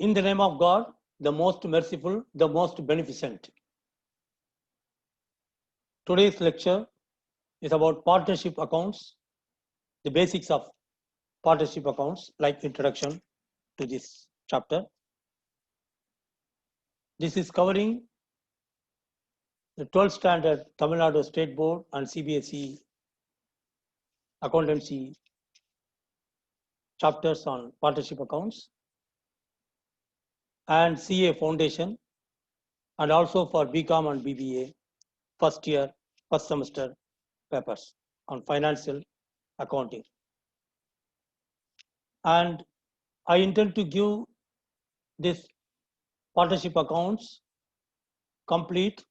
In the name of God, the most merciful, the most beneficent. Today's lecture is about partnership accounts, the basics of partnership accounts, like introduction to this chapter. This is covering the 12th standard Tamil Nadu State Board and CBSE accountancy chapters on partnership accounts and CA foundation, and also for BCom and BBA first year, first semester papers on financial accounting. And I intend to give this partnership accounts complete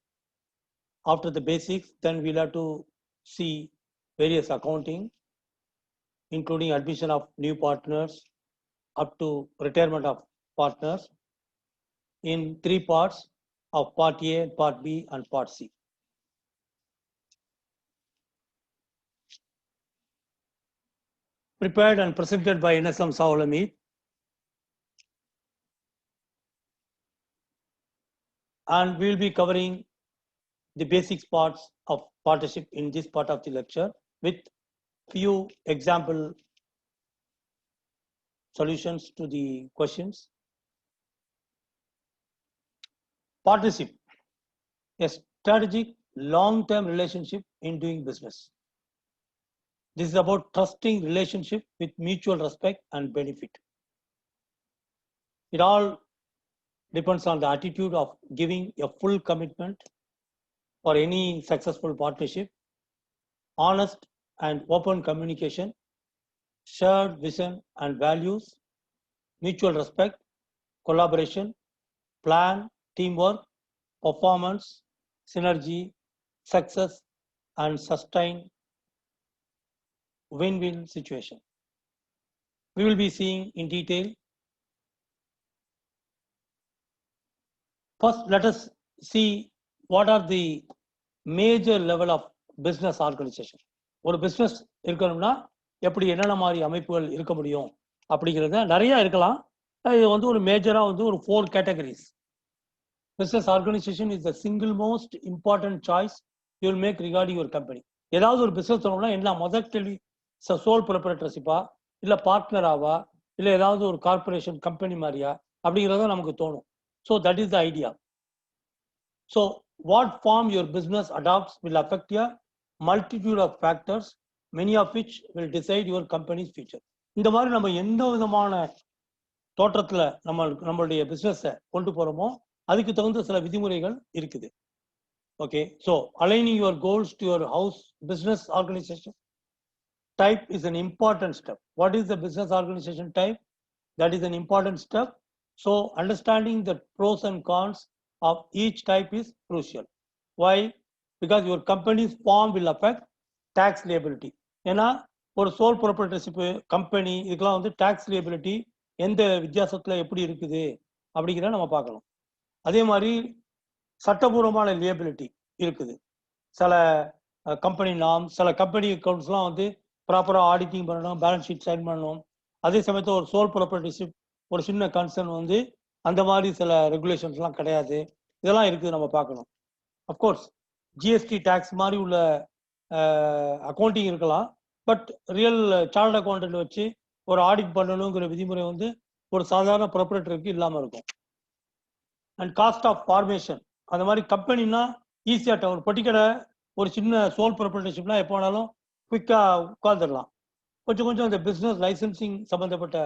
after the basics. Then we'll have to see various accounting, including admission of new partners up to retirement of partners in 3 parts of Part A, Part B, and Part C. Prepared and presented by NSM Saolamid. And we will be covering the basics parts of partnership in this part of the lecture with few example solutions to the questions. Partnership, a strategic long-term relationship in doing business. This is about trusting relationship with mutual respect and benefit. It all depends on the attitude of giving a full commitment for any successful partnership, honest and open communication, shared vision and values, mutual respect, collaboration, plan, teamwork, performance, synergy, success, and sustain win-win situation. We will be seeing in detail. First, let us see what are the major level of business organization. ஒரு business இருக்கணும்னா எப்படி என்னென்ன மாதிரி அமைப்புகள் இருக்க முடியும் அப்படிங்கிறத நிறைய இருக்கலாம். இது வந்து ஒரு மேஜரா வந்து ஒரு 4 categories. Business organization is the single most important choice you will make regarding your company. ஏதாவது ஒரு பிசினஸ் சொல்லணும்னா என்ன முதல் கேள்வி, சோல் ப்ரொப்ரைட்டர்ஷிப்பா இல்ல பார்ட்னராவா இல்ல ஏதாவது ஒரு கார்பரேஷன் கம்பெனி மாதிரியா அப்படிங்கிறத நமக்கு தோணும். So that is the idea. So what form your business adopts will affect a multitude of factors, many of which will decide your company's future. இந்த மாதிரி நம்ம எந்த விதமான தோற்றத்துல நம்மளுடைய பிசினஸை கொண்டு போறோமோ அதுக்கு தகுந்த சில விதிமுறைகள் இருக்குது. Okay, so aligning your goals to your house business organization type is an important step. What is the business organization type? That is an important step. So understanding the pros and cons of each type is crucial. Why? Because your company's form will affect tax liability. ஏன்னா ஒரு soul proprietorship company இதுக்கெல்லாம் வந்து tax liability எந்த வித்தியாசத்துல எப்படி இருக்குது அப்படிங்கிறத நம்ம பார்க்கணும். அதே மாதிரி சட்டபூர்வமான லியபிலிட்டி இருக்குது. சில கம்பெனி நார்ம்ஸ், சில கம்பெனி அக்கௌண்ட்ஸ்லாம் வந்து ப்ராப்பராக ஆடிட்டிங் பண்ணணும், பேலன்ஸ் ஷீட் சைன் பண்ணணும். அதே சமயத்தில் ஒரு சோல் ப்ரொப்ரைட்டர்ஷிப் ஒரு சின்ன கன்சர்ன் வந்து அந்த மாதிரி சில ரெகுலேஷன்ஸ்லாம் கிடையாது. இதெல்லாம் இருக்குது, நம்ம பார்க்கணும். அஃப்கோர்ஸ் ஜிஎஸ்டி டேக்ஸ் மாதிரி உள்ள அக்கௌண்டிங் இருக்கலாம், பட் ரியல் சார்ட் அக்கௌண்டன்ட் வச்சு ஒரு ஆடிட் பண்ணணுங்கிற விதிமுறை வந்து ஒரு சாதாரண ப்ரொப்ரைட்டருக்கு இல்லாமல் இருக்கும். அண்ட் காஸ்ட் ஆஃப் ஃபார்மேஷன், அந்த மாதிரி கம்பெனின்னா ஈஸியாக ஒரு பர்டிகுலர் ஒரு சின்ன சோல் ப்ரொப்ரைட்டர்ஷிப்னா எப்போ வேணாலும் குயிக்காக உட்காந்துடலாம். கொஞ்சம் அந்த பிஸ்னஸ் லைசன்சிங் சம்மந்தப்பட்ட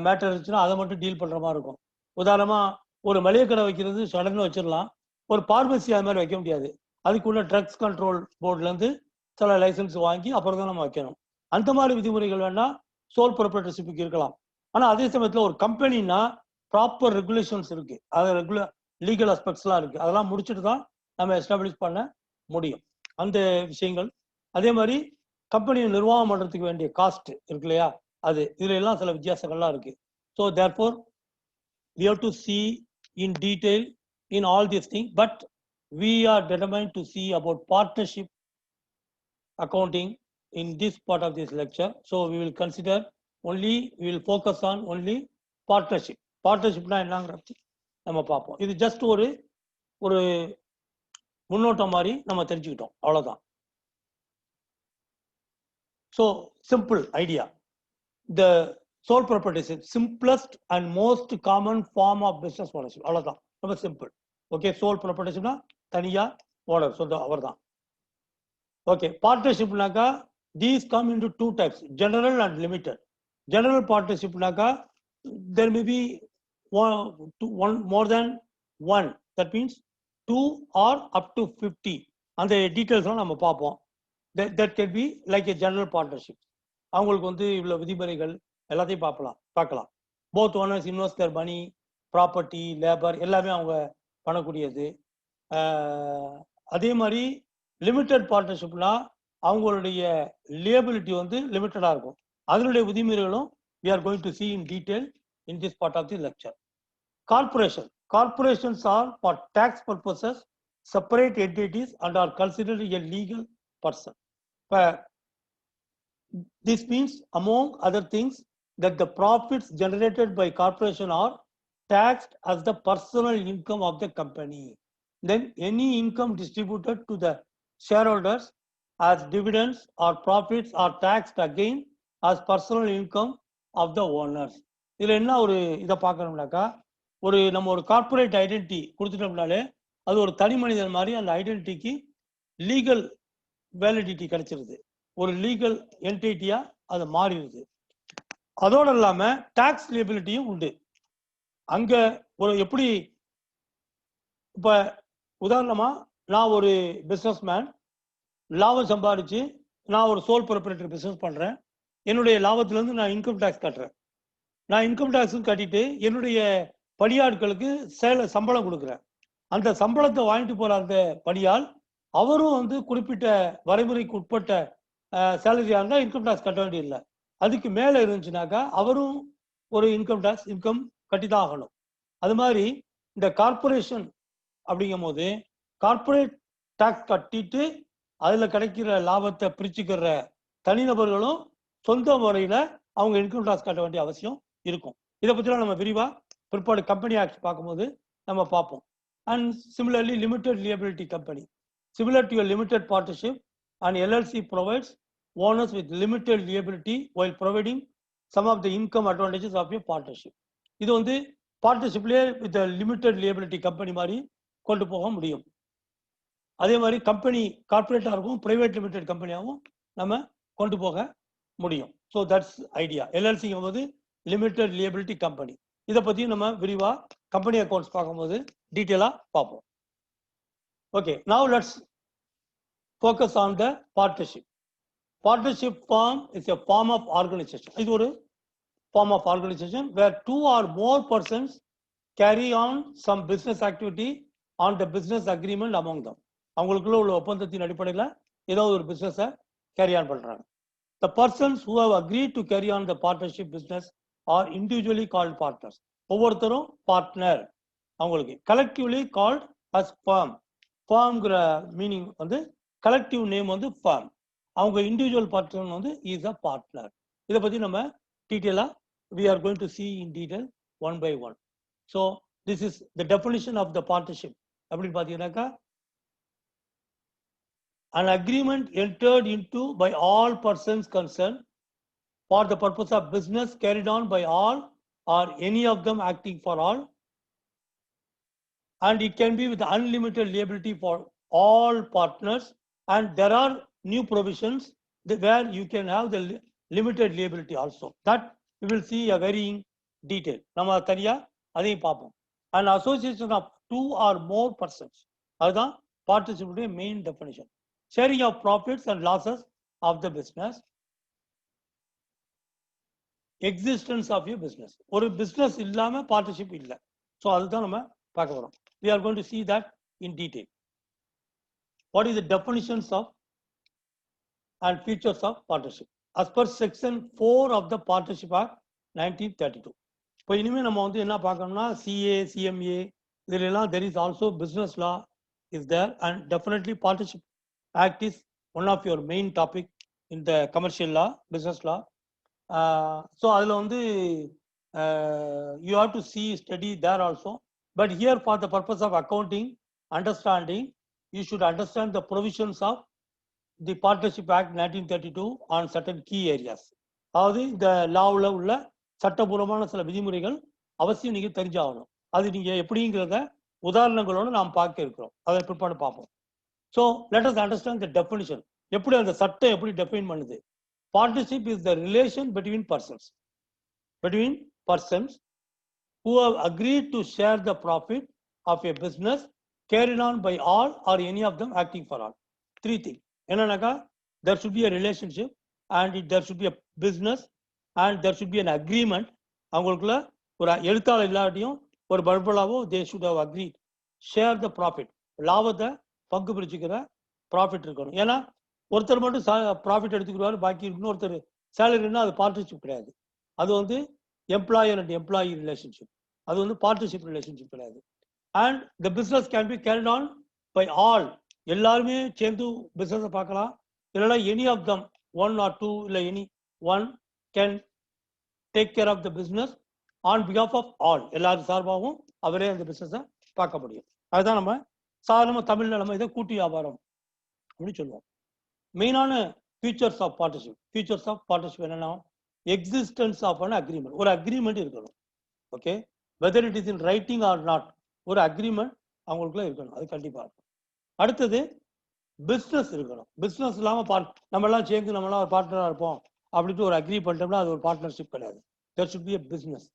மேட்டர் இருந்துச்சுன்னா அதை மட்டும் டீல் பண்ணுற மாதிரி இருக்கும். உதாரணமாக ஒரு மளிகை கடை வைக்கிறது சடனாக வச்சிடலாம், ஒரு பார்மசி அது மாதிரி வைக்க முடியாது. அதுக்குள்ள ட்ரக்ஸ் கண்ட்ரோல் போர்ட்லேருந்து சில லைசன்ஸ் வாங்கி அப்புறம் தான் நம்ம வைக்கணும். அந்த மாதிரி விதிமுறைகள் வேணா சோல் ப்ரொப்ரைட்டர்ஷிப்புக்கு இருக்கலாம். ஆனால் அதே சமயத்தில் ஒரு கம்பெனின்னா ப்ராப்பர் ரெகுலேஷன்ஸ் இருக்கு, அது லீகல் அஸ்பெக்ட்ஸ்லாம் இருக்கு, அதெல்லாம் முடிச்சுட்டு தான் நம்ம எஸ்டாப்ளிஷ் பண்ண முடியும் அந்த விஷயங்கள். அதே மாதிரி கம்பெனியை நிர்வாகம் பண்ணுறதுக்கு வேண்டிய காஸ்ட் இருக்கு இல்லையா, அது இதுல எல்லாம் சில வித்தியாசங்கள்லாம் இருக்கு. So therefore we have to see in detail in all these things, but we are determined to see about partnership accounting in this part of this lecture. So we will consider only, we will focus on only partnership. பார்ட்னர்ஷிப்னா என்னங்கிறது நம்ம பார்ப்போம். இது just ஒரு ஒரு முன்னோட்டம் மாதிரி நம்ம தெரிஞ்சுக்கிட்டோம், அவ்வளவுதான். So simple idea. The sole properties simplest and most common form of business ownership, அவ்வளவுதான், ரொம்ப சிம்பிள். ஓகே, சோல் ப்ராப்பர்ட்டிஸ்னா தனியா ஓனர், சொந்தம், அவர் தான். ஓகே, பார்ட்னர்ஷிப்னாக்கா these come into two types, general and limited. General partnershipனாக்கா there may be one more than one, that means 2 or up to 50. அந்த டீடைல்ஸ்லாம் நம்ம பார்ப்போம். that can be like a general partnership. அவங்களுக்கு வந்து இவ்வளவு விதிமுறைகள் எல்லாத்தையும் பார்க்கலாம். both owners invest their money, property, labor எல்லாமே அவங்க பண்ணக்கூடியது. அதே மாதிரி லிமிடெட் பார்ட்னர்ஷிப்னா அவங்களுடைய லியபிலிட்டி வந்து லிமிட்டடா இருக்கும். அதனுடைய விதிமுறைகளும் we are going to see in detail in this part of the lecture. Corporations are for tax purposes separate entities and are considered a legal person. This means, among other things, that the profits generated by corporation are taxed as the personal income of the company. Then any income distributed to the shareholders as dividends or profits are taxed again as personal income of the owners. இதுல என்ன ஒரு இதை பார்க்கணும்னாக்கா, நம்ம ஒரு corporate identity கொடுத்துட்டோம்னாலே அது ஒரு தனி மனிதன் மாதிரி அந்த ஐடென்டிட்டிக்கு லீகல் வேலிடிட்டி கிடைச்சிருது, ஒரு லீகல் என்டிட்டியா அது மாறிடுது. அதோட இல்லாம டாக்ஸ் லியபிலிட்டியும் உண்டு. அங்க ஒரு எப்படி, இப்ப உதாரணமா நான் ஒரு பிசினஸ் மேன், லாபம் சம்பாதிச்சு நான் ஒரு சோல் ப்ரொப்ரைட்டர் பிசினஸ் பண்றேன். என்னுடைய லாபத்துல இருந்து நான் இன்கம் டேக்ஸ் கட்டுறேன். நான் இன்கம் டேக்ஸும் கட்டிட்டு என்னுடைய பணியாட்களுக்கு சம்பளம் கொடுக்குறேன். அந்த சம்பளத்தை வாங்கிட்டு போற அந்த பணியால் அவரும் வந்து குறிப்பிட்ட வரைமுறைக்கு உட்பட்ட சேலரியா இருந்தா இன்கம் டேக்ஸ் கட்ட வேண்டியதில்லை. அதுக்கு மேல இருந்துச்சுனாக்கா அவரும் ஒரு இன்கம் கட்டிதான் ஆகணும். அது மாதிரி இந்த கார்பரேஷன் அப்படிங்கும் போது கார்பரேட் டாக்ஸ் கட்டிட்டு அதுல கிடைக்கிற லாபத்தை பிரிச்சுக்கிற தனிநபர்களும் சொந்த முறையில அவங்க இன்கம் டாக்ஸ் கட்ட வேண்டிய அவசியம் இருக்கும். இதை பத்திலாம் நம்ம விரிவா பிற்பாடு கம்பெனி ஆக்ட் பார்க்கும்போது நம்ம பார்ப்போம். And similarly limited liability company, similar to a limited partnership, and LLC provides owners with limited liability while providing some of the income advantages of a partnership. இது வந்து பார்ட்னர்ஷிப்லேயே வித் லிமிடெட் லியபிலிட்டி கம்பெனி மாதிரி கொண்டு போக முடியும். அதே மாதிரி company கார்பரேட்டாக இருக்கும், private limited கம்பெனியாகவும் நம்ம கொண்டு போக முடியும். So that's idea. எல்எல்சிங்கும் போது லிமிடெட் லியபிலிட்டி கம்பெனி. இதை பற்றியும் நம்ம விரிவாக கம்பெனி அக்கௌண்ட்ஸ் பார்க்கும்போது டீட்டெயிலாக பார்ப்போம். Okay, now let's focus on the partnership. Partnership form is a form of organization. It is a form of organization where two or more persons carry on some business activity on the business agreement among them. அவங்களுக்குள்ள உள்ள ஒப்பந்தத்தின் அடிப்படையில் ஏதோ ஒரு பிசினஸை carry on பண்றாங்க. The persons who have agreed to carry on the partnership business are individually called partners. ஒவ்வொருத்தரும் partner. அவங்களுக்கு collectively called as firm. ஃபார்ம்ங்கிற மீனிங் வந்து கலெக்டிவ் நேம் வந்து ஃபார்ம். அவங்க இண்டிவிஜுவல் பார்ட்னர் வந்து இஸ் அ பார்ட்னர். இதை பற்றி நம்ம டீட்டெயிலாக we are going to see in detail one by one. So this is the definition of the partnership. அப்படின்னு பார்த்தீங்கன்னாக்கா, an agreement entered into by all persons concerned for the purpose of business carried on by all or any of them acting for all, and it can be with unlimited liability for all partners, and there are new provisions where you can have the limited liability also. That we will see a very in detail. நம்ம தனியா அதையும் பார்ப்போம். An association of two or more persons, அதுதான் பார்ட்னர்ஷிப்புடைய main definition. Sharing of profits and losses of the business. Existence of you business. ஒரு business இல்லாம partnership இல்லை. So அதுதான் நம்ம பார்க்க வரோம். We are going to see that in detail. What is the definitions of and features of partnership? As per section 4 of the Partnership Act 1932. இப்போ இனிமேல் நம்ம வந்து என்ன பார்க்கணும்னா, CA, CMA இதெல்லாம் there is also business law is there, and definitely Partnership Act is one of your main topic in the commercial law, business law. So அதில் வந்து you have to see study there also. But here, for the purpose of accounting understanding, you should understand the provisions of the Partnership Act 1932 on certain key areas. அதாவது இந்த லாவில் உள்ள சட்டபூர்வமான சில விதிமுறைகள் அவசியம் நீங்க தெரிஞ்சாகணும். அது நீங்க எப்படிங்கிறத உதாரணங்களோட நாம் பார்க்க இருக்கிறோம். அதை பிற்பாடு பார்ப்போம். So let us understand the definition. எப்படி அந்த சட்டம் எப்படி டெஃபைன் பண்ணுது? Partnership is the relation between persons who have agreed to share the profit of a business carried on by all or any of them acting for all. Three things. என்னன்னாக்கா, there should be a relationship and there should be a business and there should be an agreement. அவங்களுக்குள்ள ஒரு எழுத்தாளர் இல்லாட்டியும் ஒரு பர்பலாவோ they should have agreed share the profit. லாபத்தை பங்கு பிரிச்சுக்கிற profit இருக்கணும். ஏன்னா ஒருத்தர் மட்டும் ப்ராஃபிட் எடுத்துக்கிறாரு, பாக்கி இன்னொருத்தர் சேலரின்னா அது பார்ட்னர்ஷிப் கிடையாது. அது வந்து எம்ப்ளாயர் அண்ட் எம்ப்ளாயி ரிலேஷன்ஷிப். அது வந்து பார்ட்னர்ஷிப் ரிலேஷன்ஷிப் கிடையாது. And the business can be carried on by all. எல்லாருமே சேர்ந்து பிஸ்னஸை பார்க்கலாம். இல்லைன்னா any of them, one or two, இல்லை any one can take care of the business on பிகாஃப் ஆஃப் ஆல். எல்லாரும் சார்பாகவும் அவரே அந்த பிஸ்னஸை பார்க்க முடியும். அதுதான் நம்ம சாதாரணமாக தமிழ்ல நம்ம இதை கூட்டு வியாபாரம் அப்படின்னு சொல்லுவோம். மெயினான ஃபீச்சர்ஸ் ஆஃப் பார்ட்னர்ஷிப் என்னன்னா, எக்ஸிஸ்டன்ஸ் ஆஃப் அன் அக்ரிமெண்ட். ஒரு அக்ரிமெண்ட் இருக்கணும். Okay, whether it is in writing R not, ஒரு அக்ரிமெண்ட் அவங்களுக்குள்ள இருக்கணும். அது கண்டிப்பா இருக்கும். அடுத்தது பிஸ்னஸ் இருக்கணும். பிஸ்னஸ் இல்லாமல் நம்ம எல்லாம் சேர்ந்து நம்ம எல்லாம் ஒரு பார்ட்னராக இருப்போம் அப்படின்ட்டு ஒரு அக்ரி பண்ணிட்டோம்னா அது ஒரு பார்ட்னர்ஷிப் கிடையாது. There should be a business.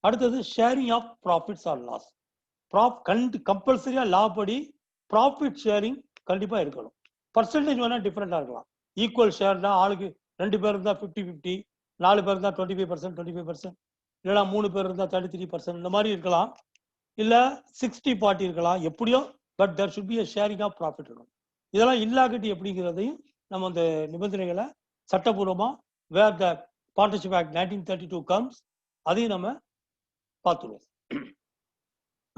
அடுத்தது sharing of profits or loss. கம்பல்சரியா லா படி ப்ராஃபிட் ஷேரிங் கண்டிப்பா இருக்கணும். பர்சன்டேஜ் வேணா டிஃப்ரெண்டா இருக்கலாம். ஈக்குவல் ஷேர்னா ஆளுக்கு 2 பேர் இருந்தா 50-50, 4 பேர் இருந்தா 25%, 25%, இல்லைனா 3 பேர் இருந்தா 33%, இந்த மாதிரி இருக்கலாம். இல்ல 60-40 இருக்கலாம். எப்படியோ but there should be a sharing of profit இருக்கணும். இதெல்லாம் இல்லாக்கட்டி எப்படிங்கிறதையும் நம்ம அந்த நிபந்தனைகளை சட்டபூர்வமா where the partnership act 1932 comes, அதையும் நம்ம பார்த்துருவோம்.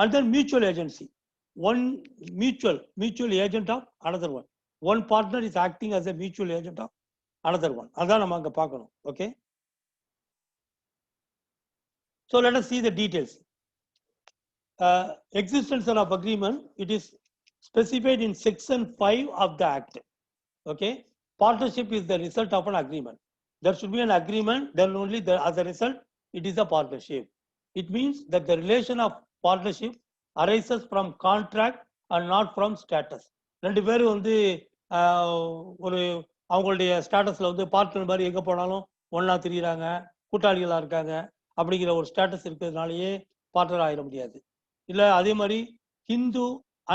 And then mutual agency. One mutual agent of another one. One partner is acting as a mutual agent of another one. அதான் நம்ம அங்க பார்க்கணும். Okay. So let us see the details. Existence of agreement, it is specified in section 5 of the act. Okay. Partnership is the result of an agreement. There should be an agreement, then only as a result it is a partnership. It means that the relation of partnership arises from contract and not from status. ரெண்டு பேரும் வந்து ஒரு அவங்களுடைய ஸ்டேட்டஸ்ல வந்து partner மாதிரி எங்க போனாலும் ஒன்னா திரியிறாங்க, கூட்டாளிகளா இருக்காங்க அப்படிங்கிற ஒரு ஸ்டேட்டஸ் இருக்கிறதுனாலயே பார்ட்னர் ஆயிட முடியாது. இல்ல அதே மாதிரி ஹிந்து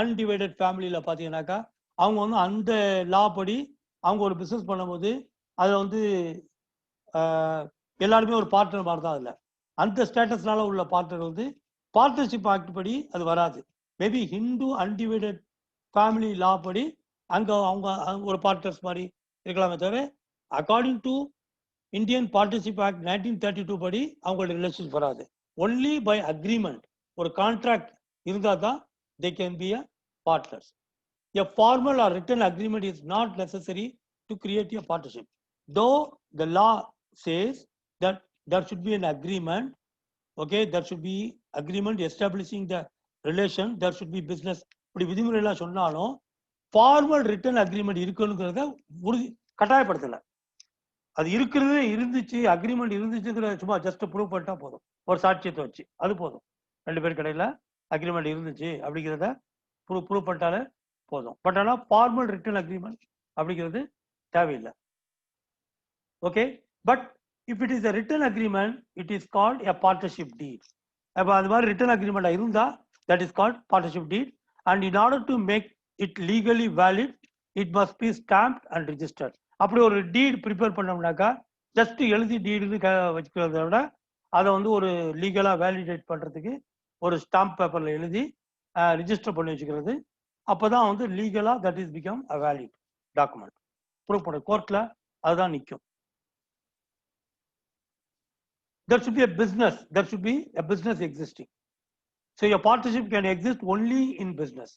அன்டிவைடட் ஃபேமிலியில பாத்தீங்கன்னாக்கா அவங்க வந்து அந்த லா படி அவங்க ஒரு பிசினஸ் பண்ணும்போது அதை வந்து எல்லாருமே ஒரு பார்ட்னர் மாதிரி தான். அதில் அந்த ஸ்டேட்டஸ்னால உள்ள பார்ட்னர் வந்து பார்ட்னர்ஷிப் ஆக்ட் படி அது வராது. மேபி ஹிந்து அன்டிவைடட் ஃபேமிலி லா படி அங்க அவங்க ஒரு பார்ட்னர்ஸ் மாதிரி இருக்கலாமே தவிர according to Indian partnership act 1932 படி அவங்களோட ரிலேஷன்ஷிப் வராது. ஒன்லி பை அக்ரிமெண்ட், ஒரு கான்ட்ராக்ட் இருந்தா தான் they can be a partners. A formal or written agreement is not necessary to create a partnership. Though the law says that there should be an agreement, okay, there should be agreement establishing the relation, there should be business. இப்படி விதிமுறை எல்லாம் சொன்னாலும் formal return agreement இருக்குங்கிறத உறுதி கட்டாயப்படுத்தலை. அது இருக்கிறது இருந்துச்சு, agreement இருந்துச்சுங்கிற சும்மா ஜஸ்ட் ப்ரூவ் பண்ணிட்டா போதும், ஒரு சாட்சியத்தை வச்சு அது போதும். ரெண்டு பேர் கடையில் அக்ரிமெண்ட் இருந்துச்சு அப்படிங்கிறத ப்ரூவ் பண்ணிட்டாலே போதும். பட் ஆனால் ஃபார்மல் ரிட்டன் அக்ரிமெண்ட் அப்படிங்கிறது தேவையில்லை. Okay, but if it is a written agreement, it is called a partnership deed. அப்போ அது மாதிரி ரிட்டன் அக்ரிமெண்ட் இருந்தா that is called partnership deed, and in order to make it legally valid it must be stamped and registered. அப்படி ஒரு டீட் prepare பண்ணோம்னாக்கா just எழுதி டீடுன்னு வச்சுக்கிறத விட அதை வந்து ஒரு லீகலா வேலிடேட் பண்றதுக்கு ஒரு ஸ்டாம்ப் பேப்பர்ல எழுதி ரிஜிஸ்டர் பண்ணி வச்சுக்கிறது. அப்பதான் வந்து லீகலா that is become a valid document. Prove பண்ண கோர்ட்ல அதுதான் நிற்கும். There should be a business. There should be a business existing. So your partnership can exist only in business.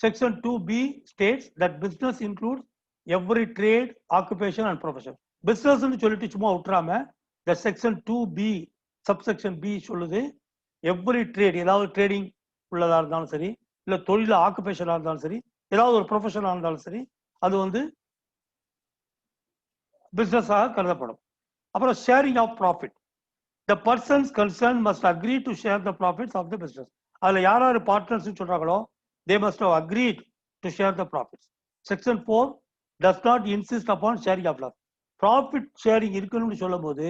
Section 2B states that business includes every trade, occupation and profession. Business னு சொல்லிட்டு சும்மா விட்டுறாம the section 2B subsection B சொல்லுது every trade, ஏதாவது trading உள்ளதா இருந்தாலும் சரி, இல்லை தொழில ஆக்குபேஷனா இருந்தாலும் சரி, ஏதாவது ஒரு ப்ரொஃபஷனா இருந்தாலும் சரி, அது வந்து பிசினஸாக கருதப்படும். அப்புறம் sharing of profit. The persons concerned must agree to share the profits of the business. அதுல யார் யார் பார்ட்னர்ஸ் சொல்றாங்களோ they must have agreed to share the profits. Section 4 does not insist upon sharing of loss. Profit sharing இருக்கணும்னு சொல்லும் போது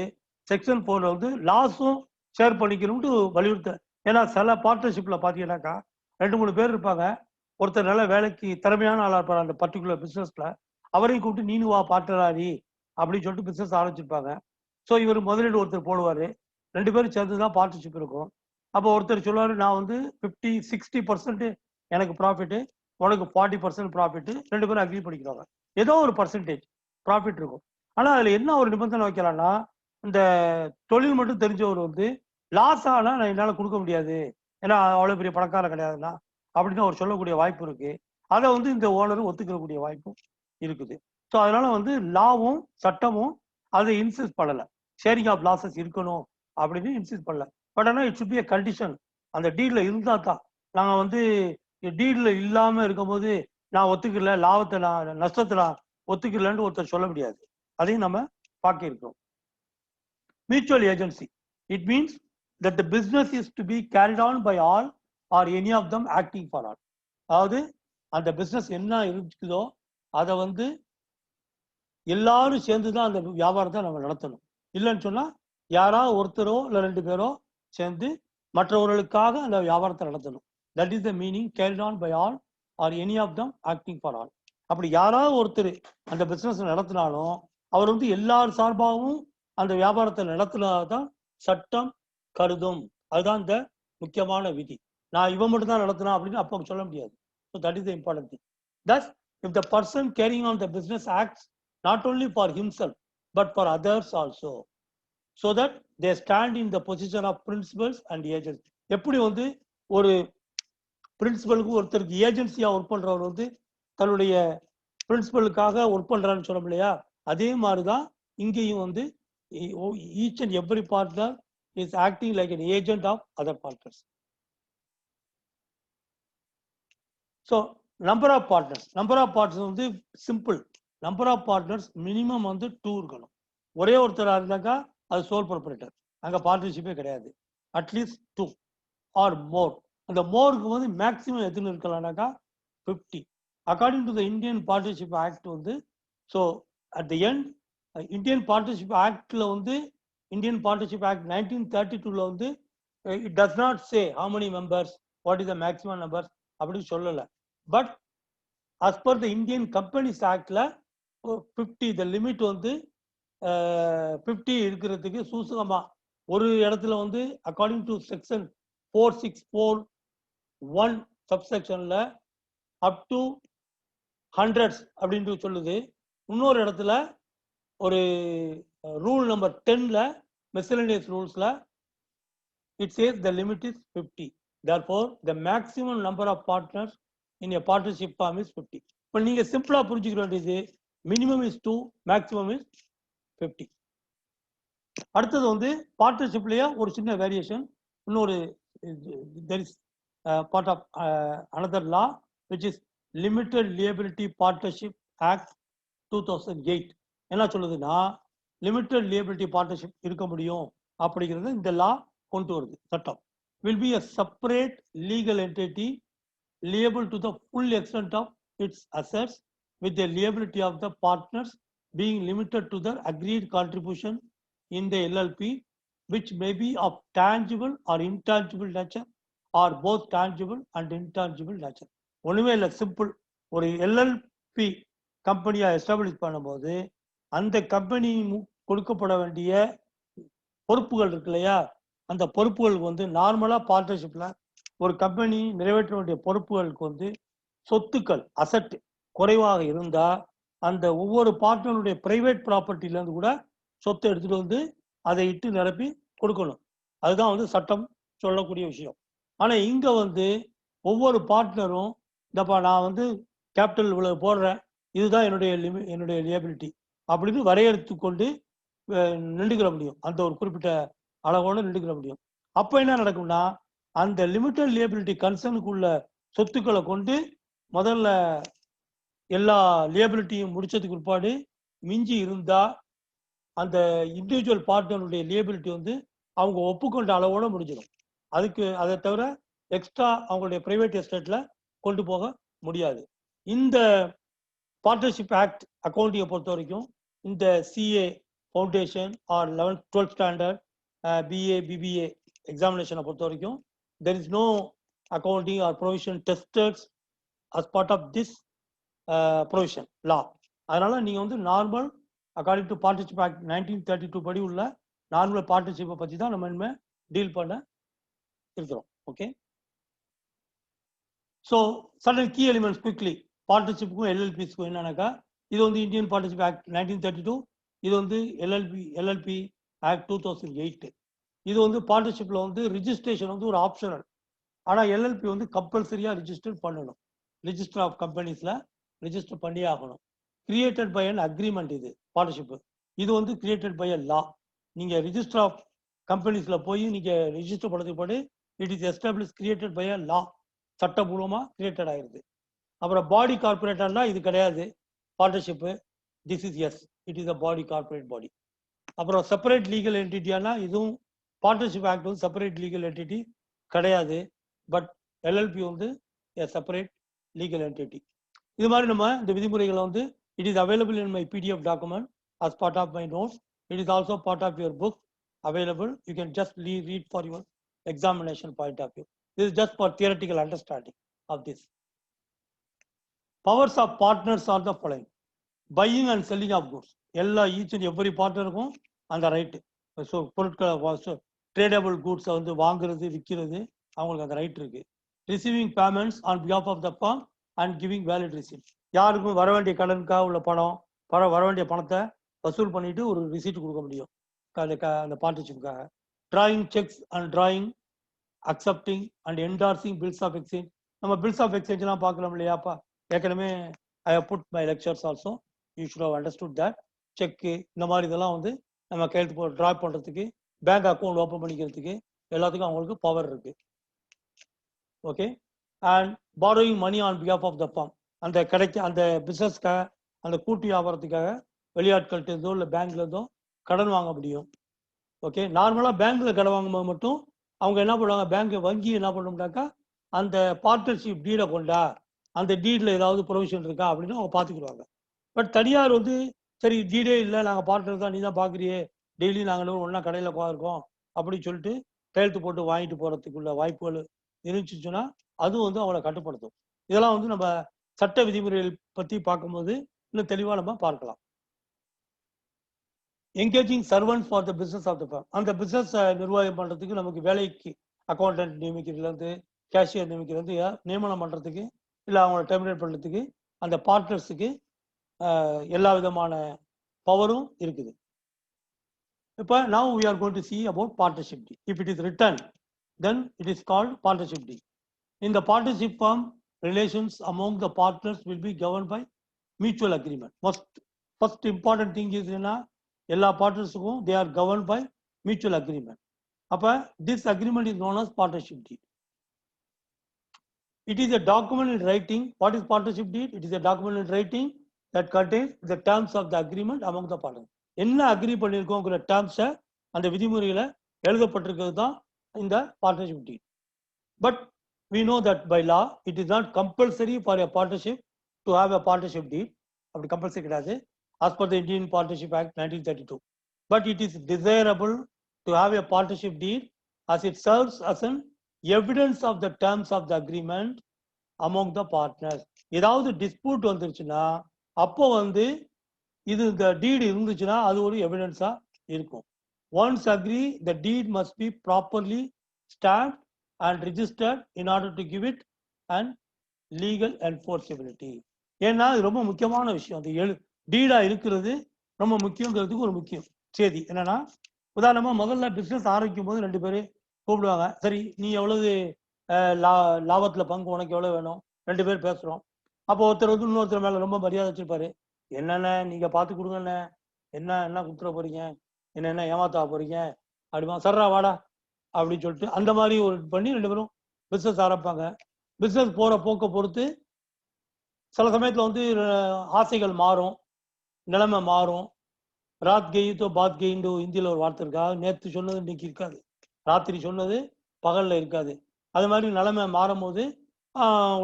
section 4 வந்து லாஸும் share பண்ணிக்கணும்னு வலியுறுத்த. ஏன்னா சில பார்ட்னர்ஷிப்ல பாத்தீங்கன்னாக்கா 2-3 பேர் இருப்பாங்க. ஒருத்தர் நல்ல வேலைக்கு திறமையான ஆளா இருப்பார் அந்த பர்டிகுலர் பிசினஸ்ல, அவரையும் கூப்பிட்டு நீனு வா பார்ட்னராரி அப்படின்னு சொல்லிட்டு பிசினஸ் ஆரம்பிச்சிருப்பாங்க. ஸோ இவர் முதலீடு ஒருத்தர் போடுவாரு, 2 பேரும் சேர்ந்து தான் பார்ட்னர்ஷிப் இருக்கும். அப்போ ஒருத்தர் சொல்லுவாரு நான் வந்து 50-60% எனக்கு ப்ராஃபிட்டு, உனக்கு 40% ப்ராஃபிட்டு, 2 பேரும் அக்ரி பண்ணிக்கிறாங்க. ஏதோ ஒரு பர்சன்டேஜ் ப்ராஃபிட் இருக்கும். ஆனா அதுல என்ன ஒரு நிபந்தனை வைக்கலாம்னா, இந்த தொழில் மட்டும் தெரிஞ்சவர் வந்து லாஸ் ஆனா நான் என்னால கொடுக்க முடியாது, ஏன்னா அவ்வளவு பெரிய பணக்காரன் கிடையாதுன்னா அப்படின்னு அவர் சொல்லக்கூடிய வாய்ப்பு இருக்கு. அதை வந்து இந்த ஓனரும் ஒத்துக்கக்கூடிய வாய்ப்பும் இருக்குது. ஸோ அதனால வந்து லாவும் சட்டமும் அதை இன்சிஸ்ட் பண்ணல, ஷேரிங் ஆஃப் லாசஸ் இருக்கணும் அப்படின்னு இன்சிஸ்ட் பண்ணல. பட் ஆனால் it should be a condition. அந்த டீல்ல இருந்தா தான். நாங்க வந்து டீல்ல இல்லாம இருக்கும்போது நான் ஒத்துக்கல, லாபத்தை நான் நஷ்டத்தை நான் ஒத்துக்கலன்னு ஒருத்தர் சொல்ல முடியாது. அதையும் நம்ம பார்க்க இருக்கோம். Mutual agency, it means that the business is to be carried on by all or any of them acting for all. அதாவது அந்த பிசினஸ் என்ன இருக்குதோ அதை வந்து எல்லாரும் சேர்ந்து தான் அந்த வியாபாரத்தை நம்ம நடத்தணும். இல்லைன்னு சொன்னா யாராவது ஒருத்தரோ இல்லை 2 பேரோ சேர்ந்து மற்றவர்களுக்காக அந்த வியாபாரத்தை நடத்தணும். That is the meaning carried on by all or any of them acting for all. அப்படி யாராவது ஒருத்தர் அந்த பிசினஸ் நடத்தினாலும் அவர் வந்து எல்லார் சார்பாகவும் அந்த வியாபாரத்தை நடத்தினாதான் சட்டம் கருதும். அதுதான் இந்த முக்கியமான விதி. நான் இவன் மட்டும் தான் நடத்தினா அப்படின்னு அப்போ சொல்ல முடியாது. So that is the important thing. Thus, if the person carrying on the business acts not only for himself but for others also, so that they stand in the position of principals and agents. எப்படி வந்து ஒரு பிரின்சிபலுக்கு ஒருத்தருக்கு ஏஜென்சியா work பண்றவர் வந்து தன்னுடைய பிரின்சிபலுக்காக work பண்றான்னு சொன்னோம் இல்லையா, அதே மாதிரிதான் இங்கேயும் வந்து each and every partner is acting like an agent of other partners. So number of partners வந்து simple. Number of partners minimum வந்து 2 இருக்கணும். ஒரே ஒருத்தரா இருந்தாக்கா அது சோல் ப்ரொப்ரைட்டர், அங்க பார்ட்னர்ஷிப்பே கிடையாது. At least 2 or more. அந்த மோருக்கு வந்து மேக்சிமம் எத்தனை இருக்கலாம்னாக்கா 50. According to the Indian partnership act வந்து, so at the end Indian partnership ஆக்ட்ல வந்து இந்தியன் பார்ட்னர்ஷிப் ஆக்ட் 1932ல வந்து it does not say how many members, what is the maximum numbers அப்படின்னு சொல்லல. But as per the Indian Companies Actல 50 the limit வந்து 50 இருக்கிறதுக்கு சூசகமா ஒரு இடத்துல வந்து அக்கார்டிங் டு செக்ஷன் 4641 சப்செக்ஷன்ல அப் டு 100s அப்படின்னு சொல்லுது. இன்னொரு இடத்துல ஒரு ரூல் நம்பர் 10ல மிஸ்செலேனியஸ் ரூல்ஸ்ல it says the limit is 50. Therefore the maximum number of partners in a partnership firm is 50. இப்போ நீங்க சிம்பிளா புரிஞ்சுக்க வேண்டியது மினிமம் இஸ் 2, மேக்ஸிமம் இஸ் 50. அடுத்தது வந்து பார்ட்னர்ஷிப்லயே ஒரு சின்ன வேரியேஷன். இன்னொரு there is part of another law which is Limited Liability Partnership Act 2008. என்ன சொல்லுதுன்னா லிமிட்டட் லியபிலிட்டி பார்ட்னர்ஷிப் இருக்க முடியும் அப்படிங்கிறது இந்த லா கொண்டு வருது. சட்டம் will be a separate legal entity liable to the full extent of its assets, with the liability of the partners being limited to their agreed contribution in the LLP, which may be of tangible or intangible nature or both tangible and intangible nature. ஒண்ணுமே இல்லை, simple. ஒரு LLB கம்பெனியா establish பண்ணும்போது அந்த company கொடுக்கப்பட வேண்டிய பொறுப்புகள் இருக்கு இல்லையா, அந்த பொறுப்புகளுக்கு வந்து நார்மலா பார்ட்னர்ஷிப்ல ஒரு கம்பெனி நிறைவேற்ற வேண்டிய பொறுப்புகளுக்கு வந்து சொத்துக்கள் அசட் குறைவாக இருந்தா அந்த ஒவ்வொரு பார்ட்னருடைய பிரைவேட் ப்ராப்பர்ட்டில இருந்து கூட சொத்தை எடுத்துட்டு வந்து அதை இட்டு நிரப்பி கொடுக்கணும். அதுதான் வந்து சட்டம் சொல்லக்கூடிய விஷயம். ஆனா இங்க வந்து ஒவ்வொரு பார்ட்னரும் இந்தப்பா நான் வந்து கேபிட்டல் இவ்வளவு போடுறேன், இதுதான் என்னுடைய லியபிலிட்டி அப்படின்னு வரையறுத்து கொண்டு நின்றுக்கிற முடியும் அந்த ஒரு குறிப்பிட்ட அளவோட நின்றுக்கிற முடியும். அப்ப என்ன நடக்கும்னா அந்த லிமிடெட் லியபிலிட்டி கன்சர்னுக்குள்ள சொத்துக்களை கொண்டு முதல்ல எல்லா லியபிலிட்டியும் முடிச்சதுக்கு பிற்பாடு மிஞ்சி இருந்தா அந்த இண்டிவிஜுவல் பார்ட்னருடைய லியபிலிட்டி வந்து அவங்க ஒப்புக்கொண்ட அளவோட முடிஞ்சிடும். அதுக்கு அதை தவிர எக்ஸ்ட்ரா அவங்களுடைய பிரைவேட் எஸ்டேட்ல கொண்டு போக முடியாது. இந்த பார்ட்னர்ஷிப் ஆக்ட் அக்கௌண்டிங்கை பொறுத்த வரைக்கும் இந்த CA foundation or 11th 12th standard BA BBA எக்ஸாமினேஷனை பொறுத்த வரைக்கும் there is no accounting or provision testers as part of this provision law. அதனால நீங்க வந்து normal according to partnership act 1932 படி உள்ள நார்மல் பார்ட்னர்ஷிப்பை பற்றி தான் நம்ம இனிமேல் டீல் பண்ண இருக்கிறோம். Okay, so certain key elements quickly. பார்ட்னர்ஷிப்புக்கும் எல்எல்பிஸ்க்கும் என்னன்னாக்கா, இது வந்து இந்தியன் பார்ட்னர்ஷிப் ஆக்ட் 1932, இது வந்து எல்எல்பி ஆக்ட் 2008. இது வந்து பார்ட்னர்ஷிப்ல வந்து ரிஜிஸ்ட்ரேஷன் வந்து ஒரு ஆப்ஷனல், ஆனால் எல்எல்பி வந்து கம்பல்சரியா ரிஜிஸ்டர் பண்ணணும். ரிஜிஸ்டர் ஆஃப் கம்பெனிஸ்ல ரிஜிஸ்டர் பண்ணியே ஆகணும். Created by an agreement. இது பார்ட்னர்ஷிப், இது வந்து கிரியேட்டட் பை அ லா. நீங்க ரிஜிஸ்டர் ஆஃப் கம்பெனிஸ்ல போய் நீங்க ரிஜிஸ்டர் பண்ணதுக்கு பாடு it is establish created by a law, சட்டபூர்வமா கிரியேட்டட் ஆயிருது. அப்புறம் பாடி கார்பரேட்டர்னா இது கிடையாது பார்ட்னர்ஷிப்பு. This is yes, it is a body corporate body. அப்புறம் செப்பரேட் லீகல் என்டிட்டியானா இதுவும் பார்ட்னர்ஷிப் ஆக்ட் வந்து செப்பரேட் லீகல் என்டிட்டி கிடையாது. பட் எல்எல்பி வந்து செப்பரேட் லீகல் என்டிட்டி. இது மாதிரி நம்ம இந்த விதிமுறைகளை வந்து it is available in my PDF document as part of my notes. It is also part of your book available. You can just read for your examination point of view. This is just for theoretical understanding of this. Powers of partners are the following: buying and selling of goods. எல்லா each and every partnerக்கும் அந்த right. So பொருட்களை tradable கூட்ஸை வந்து வாங்குறது விற்கிறது அவங்களுக்கு அந்த ரைட் இருக்கு. Receiving payments on behalf of the firm and giving valid receipt. யாருக்கும் வர வேண்டிய கடனுக்காக உள்ள வர வேண்டிய பணத்தை வசூல் பண்ணிட்டு ஒரு ரிசீட் கொடுக்க முடியும் அந்த பார்ட்னர்ஷிப்புக்காக. Drawing cheques and drawing accepting and endorsing bills of exchange. நம்ம பில்ஸ் ஆஃப் எக்ஸ்சேஞ்ச்லாம் பார்க்கலாம் இல்லையாப்பா, ஏற்கனவே I have put my lectures also, you should have understood that. Cheque இந்த மாதிரி இதெல்லாம் வந்து நம்ம கையெழுத்து ட்ரா பண்ணுறதுக்கு, பேங்க் அக்கௌண்ட் ஓப்பன் பண்ணிக்கிறதுக்கு எல்லாத்துக்கும் அவங்களுக்கு பவர் இருக்கு. Okay, and borrowing money on behalf of the firm. அந்த பிஸ்னஸ்க்காக, அந்த கூட்டு வியாபாரத்துக்காக வெளியாட்கள்கிட்ட இருந்தோ இல்லை பேங்க்ல இருந்தோ கடன் வாங்க முடியும். ஓகே, நார்மலாக பேங்க்ல கடன் வாங்கும்போது மட்டும் அவங்க என்ன பண்ணுவாங்க, பேங்க் வங்கி என்ன பண்ணோம்னாக்கா அந்த பார்ட்னர்ஷிப் டீடை கொண்டா, அந்த டீட்ல ஏதாவது ப்ரொவிஷன் இருக்கா அப்படின்னு அவங்க பார்த்துக்கிடுவாங்க. பட் தனியார் வந்து சரி டீடே இல்லை, நாங்கள் பார்ட்னர் தான், நீ தான் பார்க்குறியே, டெய்லி நாங்கள் ஒன்றா கடையில் இருக்கோம் அப்படின்னு சொல்லிட்டு கையெழுத்து போட்டு வாங்கிட்டு போகிறதுக்குள்ள வாய்ப்புகள் இருந்துச்சுன்னா அதுவும் வந்து அவங்களை கட்டுப்படுத்தும். இதெல்லாம் வந்து நம்ம சட்ட விதிமுறைகள் பற்றி பார்க்கும்போது இன்னும் தெளிவாக நம்ம பார்க்கலாம். Engaging servant for the business of the firm. அந்த பிஸ்னஸ் நிர்வாகம் பண்ணுறதுக்கு நமக்கு வேலைக்கு அக்கௌண்டன்ட் நியமிக்கிறதுலேருந்து, கேஷியர் நியமிக்கிறதுலேருந்து, நியமனம் பண்ணுறதுக்கு இல்லை அவங்கள டெர்மினேட் பண்ணுறதுக்கு அந்த பார்ட்னர்ஸுக்கு எல்லா விதமான பவரும் இருக்குது. இப்போ now we are going to see about partnership deed. If it is written, then it is called partnership deed. In the partnership firm, relations among the partners will be governed by mutual agreement. First important thing is எல்லா பார்ட்னர்ஸுக்கும் they are governed by mutual agreement. அப்போ this agreement is known as partnership deed. It is a document in writing. What is partnership deed? It is a document in writing that contains the terms of the agreement among the partners. என்ன agri பண்ணியிருக்கோங்கிற டேர்ம்ஸை அந்த விதிமுறையில் எழுதப்பட்டிருக்கிறது தான் இந்த partnership deed. But we know that by law it is not compulsory for a partnership to have a partnership deed. அப்படி compulsory கிடையாது as per the Indian Partnership Act 1932. But it is desirable to have a partnership deed as it serves as an evidence of the terms of the agreement among the partners. ஏதாவது dispute வந்துருச்சுன்னா அப்போ வந்து இது இந்த டீட் இருந்துச்சுன்னா அது ஒரு எவிடன்ஸா இருக்கும். Once agree, the deed must be properly stamped and registered in order to give it an legal enforceability. ஏன்னா இது ரொம்ப முக்கியமான விஷயம். அந்த டீடா இருக்கிறது ரொம்ப முக்கியங்கிறதுக்கு ஒரு முக்கியம் செய்தி என்னன்னா, உதாரணமா முதல்ல பிசினஸ் ஆரம்பிக்கும் போது 2 பேரும் கூப்பிடுவாங்க. சரி நீ எவ்வளவு லாபத்துல பங்கு, உனக்கு எவ்வளவு வேணும், 2 பேர் பேசுறோம். அப்போ ஒருத்தர் வந்து இன்னொருத்தர் மேல ரொம்ப மரியாதை வச்சிருப்பாரு. என்னென்ன நீங்க பார்த்து கொடுங்கண்ணே, என்ன கொடுத்துட போறீங்க, என்ன ஏமாத்தா போறீங்க, அப்படிமா சர்ரா வாடா அப்படின்னு சொல்லிட்டு அந்த மாதிரி ஒரு பண்ணி 2 பேரும் பிசினஸ் ஆரம்பிப்பாங்க. பிசினஸ் போற போக்க பொறுத்து சில சமயத்துல வந்து ஆசைகள் மாறும், நிலைமை மாறும். ராத் கெய் தோ பாத் கெயின்னு ஹிந்தியில ஒரு வார்த்தை இருக்கா, நேற்று சொன்னது இன்னைக்கு இருக்காது, ராத்திரி சொன்னது பகல்ல இருக்காது. அது மாதிரி நிலைமை மாறும் போது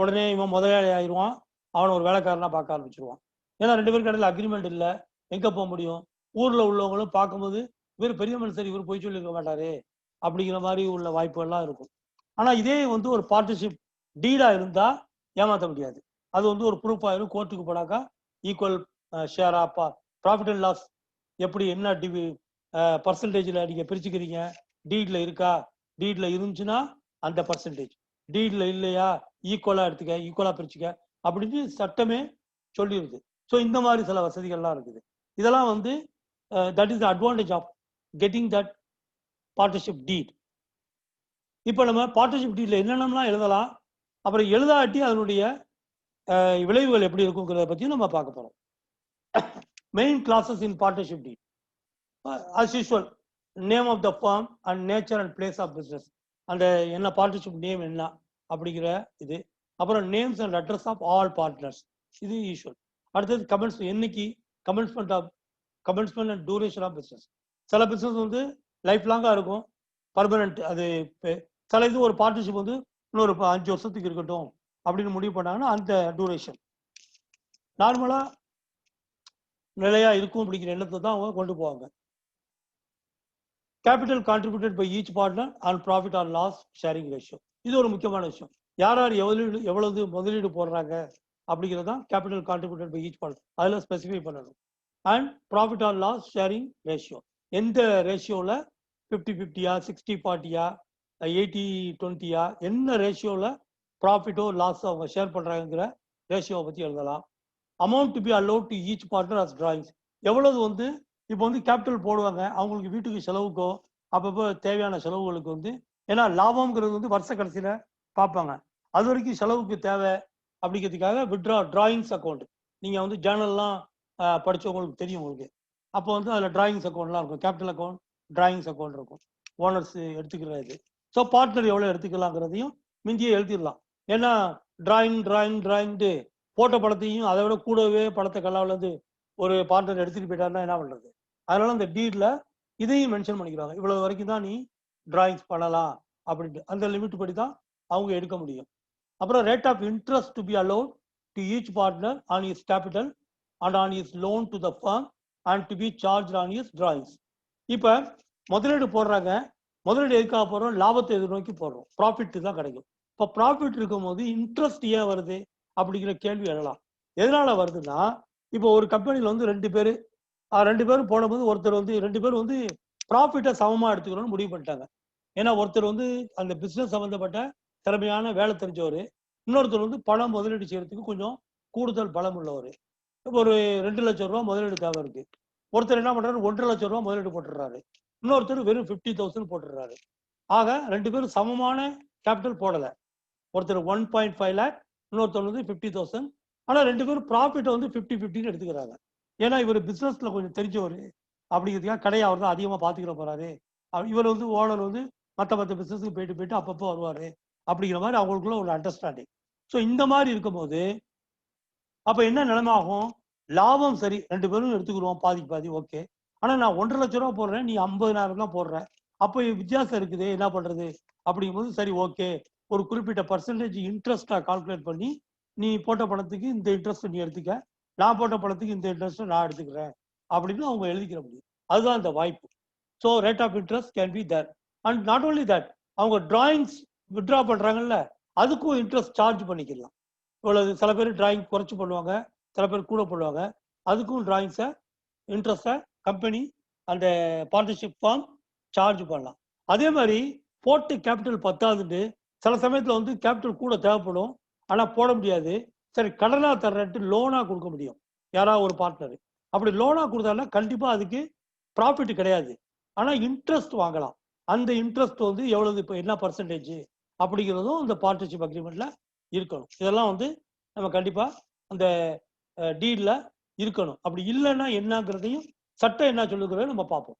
உடனே இவன் முதலாளி ஆயிடுவான், அவனை ஒரு வேலைக்காரனா பார்க்க ஆரம்பிச்சிருவான். ஏன்னா 2 பேருக்கு இடையில அக்ரிமெண்ட் இல்லை, எங்க போக முடியும்? ஊர்ல உள்ளவங்களும் பார்க்கும்போது இவர் பெரிய மனுஷர், இவர் போய் சொல்லியிருக்க மாட்டாரு அப்படிங்கிற மாதிரி உள்ள வாய்ப்புகள்லாம் இருக்கும். ஆனா இதே வந்து ஒரு பார்ட்னர்ஷிப் டீடா இருந்தா ஏமாற்ற முடியாது. அது வந்து ஒரு ப்ரூஃப் ஆயிரும், கோர்ட்டுக்கு போனாக்கா ஈக்குவல் ஷேரா ப்ராஃபிட் அண்ட் லாஸ் எப்படி என்ன பர்சன்டேஜ்ல நீங்க பிரிச்சுக்கிறீங்க, டீட்ல இருக்கா, டீட்ல இருந்துச்சுன்னா அந்த பர்சன்டேஜ், டீட்ல இல்லையா ஈக்குவலா எடுத்துக்க, ஈக்குவலா பிரிச்சுக்க அப்படின்னு சட்டமே சொல்லிடுது. ஸோ இந்த மாதிரி சில வசதிகள்லாம் இருக்குது. இதெல்லாம் வந்து that is advantage of getting that partnership deed. இப்போ நம்ம பார்ட்னர்ஷிப் டீட்ல என்னென்னலாம் எழுதலாம், அப்புறம் எழுதாட்டி அதனுடைய விளைவுகள் எப்படி இருக்குங்கிறத பற்றியும் நம்ம பார்க்க போறோம். Main clauses in partnership deed as usual, name of the firm and nature and place of business, அந்த என்ன பார்ட்னர்ஷிப் நேம் என்ன அப்படிங்கிற இது. அப்புறம் names and address of all partners, இது யூஷுவல். அடுத்தது கமெண்ட்ஸ், என்னைக்கு commencement and duration of business. சில பிஸ்னஸ் வந்து லைஃப் லாங்காக இருக்கும், பர்மனன்ட். அது சில இது ஒரு பார்ட்னர்ஷிப் வந்து இன்னொரு 5 வருஷத்துக்கு இருக்கட்டும் அப்படின்னு முடிவு பண்ணாங்கன்னா அந்த டூரேஷன். நார்மலாக நிலையா இருக்கும் அப்படிங்கிற எண்ணத்தை தான் அவங்க கொண்டு போவாங்க. Capital contributed by each partner and profit or loss sharing ratio, இது ஒரு முக்கியமான விஷயம். யார் யார் எவ்வளவு முதலீடு போடுறாங்க அப்படிங்கிறது தான் capital contributed by each partner, அதில் ஸ்பெசிஃபை பண்ணணும். And profit or loss sharing ratio, எந்த ரேஷியோவில் 50-50யா 60-40யா 80-20யா என்ன ரேஷியோவில் ப்ராஃபிட்டோ லாஸோ அவங்க ஷேர் பண்ணுறாங்கிற ரேஷியோவை பற்றி எழுதலாம். Amount to be allot to each partner as drawings, எவ்வளவு வந்து இப்போ வந்து கேபிட்டல் போடுவாங்க அவங்களுக்கு வீட்டுக்கு செலவுக்கோ அப்பப்போ தேவையான செலவுகளுக்கு வந்து, ஏன்னா லாபம்ங்கிறது வந்து வருஷ கடைசியில் பார்ப்பாங்க, அது வரைக்கும் செலவுக்கு தேவை அப்படிங்கிறதுக்காக விட்ரா டிராயிங்ஸ் அக்கௌண்ட். நீங்கள் வந்து ஜேர்னல்லாம் படித்தவங்களுக்கு தெரியும் உங்களுக்கு. அப்போ வந்து அதில் டிராயிங்ஸ் அக்கௌண்ட்லாம் இருக்கும், கேபிட்டல் அக்கௌண்ட் டிராயிங்ஸ் அக்கௌண்ட் இருக்கும், ஓனர்ஸ் எடுத்துக்கிறது. ஸோ பார்ட்னர் எவ்வளோ எடுத்துக்கலாங்கிறதையும் மிந்தியே எழுதிடலாம். ஏன்னா டிராயிங்ட்டு போட்ட படத்தையும் அதை விட கூடவே படத்தை கல்லாவிலேருந்து ஒரு பார்ட்னர் எடுத்துகிட்டு போயிட்டாருன்னா என்ன பண்ணுறது? அதனால அந்த டீட்ல இதையும் மென்ஷன் பண்ணிக்கிறாங்க, இவ்வளவு வரைக்கும் தான் நீ டிராயிங்ஸ் பண்ணலாம் அப்படின்ட்டு. அந்த லிமிட் படி தான் அவங்க எடுக்க முடியும். அப்புறம் rate of interest to be allot to each partner on is capital and on is loan to the firm and to be charge on is drawings. இப்போ முதலீடு போடுறாங்க, முதலீடு எதுக்காக போடுறோம்? லாபத்தை எதிர்நோக்கி போடுறோம், ப்ராஃபிட் தான் கிடைக்கும். இப்போ ப்ராஃபிட் இருக்கும் போது இன்ட்ரெஸ்ட் ஏன் வருது அப்படிங்கிற கேள்வி எழலாம். எதனால வருதுன்னா, இப்போ ஒரு கம்பெனியில் வந்து 2 பேரும் போடும்போது ஒருத்தர் வந்து 2 பேரும் வந்து ப்ராஃபிட்டை சமமாக எடுத்துக்கணும்னு முடிவு பண்ணிட்டாங்க. ஏன்னா ஒருத்தர் வந்து அந்த பிஸ்னஸ் சம்மந்தப்பட்ட திறமையான வேலை தெரிஞ்சவர், இன்னொருத்தர் வந்து பணம் முதலீடு செய்யறதுக்கு கொஞ்சம் கூடுதல் பலம் உள்ளவர். இப்போ ஒரு 2 லட்சம் ரூபா முதலீடு தேவை இருக்கு. ஒருத்தர் என்ன பண்றாரு, 1.5 லட்சம் ரூபா முதலீடு போட்டுடுறாரு, இன்னொருத்தர் வெறும் 50,000 போட்டுடுறாரு. ஆக 2 பேரும் சமமான கேபிட்டல் போடலை. ஒருத்தர் 1.5 lakh, இன்னொருத்தர் வந்து 50,000. ஆனால் 2 பேரும் ப்ராஃபிட்டை வந்து 50-50 எடுத்துக்கிறாங்க. ஏன்னா இவர் பிஸ்னஸ்ல கொஞ்சம் தெரிஞ்சவர் அப்படிங்கிறதுக்காக கடையை அவர் தான் அதிகமாக பார்த்துக்கிற போறாரு. இவர் வந்து ஓனர் வந்து மற்ற பிஸ்னஸுக்கு போயிட்டு அப்பப்போ வருவார் அப்படிங்கிற மாதிரி அவங்களுக்குள்ள ஒரு அண்டர்ஸ்டாண்டிங். ஸோ இந்த மாதிரி இருக்கும்போது அப்போ என்ன நிலைமை ஆகும்? லாபம் சரி 2 பேரும் எடுத்துக்கிறோம் பாதி ஓகே, ஆனால் நான் 1.5 லட்சம் ரூபா போடுறேன், நீ 50,000 தான் போடுற, அப்போ வித்தியாசம் இருக்குது, என்ன பண்றது அப்படிங்கும்போது சரி ஓகே, ஒரு குறிப்பிட்ட பர்சன்டேஜ் இன்ட்ரெஸ்டா கால்குலேட் பண்ணி நீ போட்ட பணத்துக்கு இந்த இன்ட்ரெஸ்ட் நீ எடுத்துக்க, நான் போட்ட பணத்துக்கு இந்த இன்ட்ரெஸ்ட் நான் எடுத்துக்கிறேன் அப்படின்னு அவங்க எழுதிக்கிற முடியும். அதுதான் இந்த வாய்ப்பு. So rate of interest can be there. And not only that, அவங்க டிராயிங்ஸ் வித்ட்ரா பண்றாங்கல்ல, அதுக்கும் இன்ட்ரெஸ்ட் சார்ஜ் பண்ணிக்கலாம். இவ்வளவு சில பேர் டிராயிங் குறைச்சி பண்ணுவாங்க, சில பேர் கூட பண்ணுவாங்க, அதுக்கும் டிராயிங்ஸை இன்ட்ரெஸ்டை கம்பெனி அந்த பார்ட்னர்ஷிப் ஃபார்ம் சார்ஜ் பண்ணலாம். அதே மாதிரி போட்டு கேபிட்டல் பத்தாதுன்னு சில சமயத்தில் வந்து கேபிட்டல் கூட தேவைப்படும், ஆனால் போட முடியாது. சரி கடனா தர்றேன்ட்டு லோனா கொடுக்க முடியும் யாராவது ஒரு பார்ட்னர். அப்படி லோனா கொடுத்தாலும் கண்டிப்பா அதுக்கு ப்ராஃபிட் கிடையாது, ஆனால் இன்ட்ரெஸ்ட் வாங்கலாம். அந்த இன்ட்ரெஸ்ட் வந்து எவ்வளவு, இப்போ என்ன பர்சன்டேஜ் அப்படிங்கிறதும் இந்த பார்ட்னர்ஷிப் அக்ரிமெண்ட்ல இருக்கணும். இதெல்லாம் வந்து நம்ம கண்டிப்பா அந்த டீல்ல இருக்கணும். அப்படி இல்லைன்னா என்னங்கிறதையும் சட்டம் என்ன சொல்லுகிறத நம்ம பார்ப்போம்.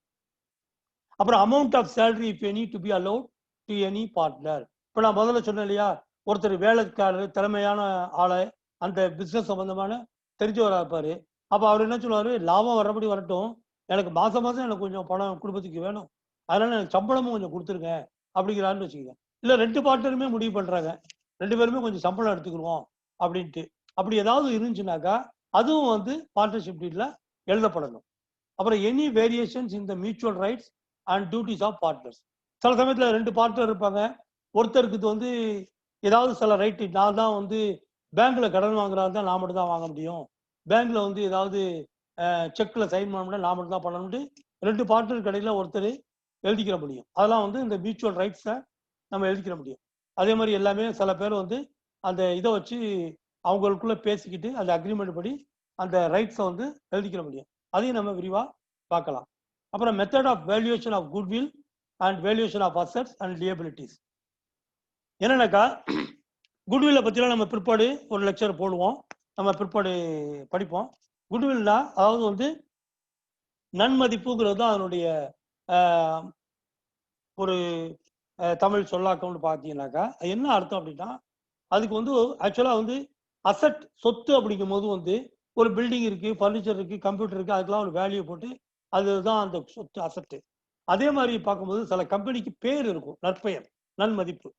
அப்புறம் amount of salary if any to be allot to any partner. இப்போ நான் முதல்ல சொன்னேன் இல்லையா, ஒருத்தர் வேலைக்காரர் திறமையான ஆளை அந்த பிசினஸ் சம்பந்தமான தெரிஞ்சவராக இருப்பாரு. அப்போ அவர் என்ன சொல்லுவாரு, லாபம் வரபடி வரட்டும், எனக்கு மாசம் மாசம் எனக்கு கொஞ்சம் பணம் குடும்பத்துக்கு வேணும், அதனால எனக்கு சம்பளமும் கொஞ்சம் கொடுத்துருங்க அப்படிங்கிறாருன்னு வச்சுக்கோங்க. இல்லை 2 பார்ட்னருமே முடிவு பண்றாங்க, 2 பேருமே கொஞ்சம் சம்பளம் எடுத்துக்கிடுவோம் அப்படின்ட்டு. அப்படி ஏதாவது இருந்துச்சுனாக்கா அதுவும் வந்து பார்ட்னர்ஷிப் டீட்ல எழுதப்படணும். அப்புறம் any variations in the mutual rights and duties of partners. சில சமயத்துல 2 பார்ட்னர் இருப்பாங்க, ஒருத்தருக்கு இது வந்து ஏதாவது சில ரைட்டு, நான் தான் வந்து பேங்க்ல கடன் வாங்குறாரு தான் நான் மட்டும் தான் வாங்க முடியும், பேங்க்ல வந்து ஏதாவது செக்ல சைன் பண்ண நான் மட்டும் தான் பண்ணணும்னு 2 பார்ட்னர் கடையில் ஒருத்தர் எழுதிக்கிற முடியும். அதெல்லாம் வந்து இந்த மியூச்சுவல் ரைட்ஸை நம்ம எழுதிக்கிற முடியும். அதே மாதிரி எல்லாமே சில பேர் வந்து அந்த இதை வச்சு அவங்களுக்குள்ள பேசிக்கிட்டு அந்த அக்ரிமெண்ட் படி அந்த ரைட்ஸை வந்து எழுதிக்கிற முடியும். அதையும் நம்ம விரிவாக பார்க்கலாம். அப்புறம் method of valuation of goodwill and valuation of assets and liabilities. என்னன்னாக்கா குட்வில்லை பற்றிலாம் நம்ம பிற்பாடு ஒரு லெக்சர் போடுவோம், நம்ம பிற்பாடு படிப்போம். குட்வில்னா அதாவது வந்து நன்மதிப்புங்கிறது தான் அதனுடைய ஒரு தமிழ் சொல்லாக்கம்னு பார்த்தீங்கன்னாக்கா என்ன அர்த்தம் அப்படின்னா, அதுக்கு வந்து ஆக்சுவலாக வந்து அசட் சொத்து அப்படிங்கும் போது வந்து ஒரு பில்டிங் இருக்கு, ஃபர்னிச்சர் இருக்கு, கம்ப்யூட்டர் இருக்கு, அதுக்கெல்லாம் ஒரு வேல்யூ போட்டு அதுதான் அந்த சொத்து அசட்டு. அதே மாதிரி பார்க்கும்போது சில கம்பெனிக்கு பேர் இருக்கும், நற்பெயர், நன்மதிப்பு,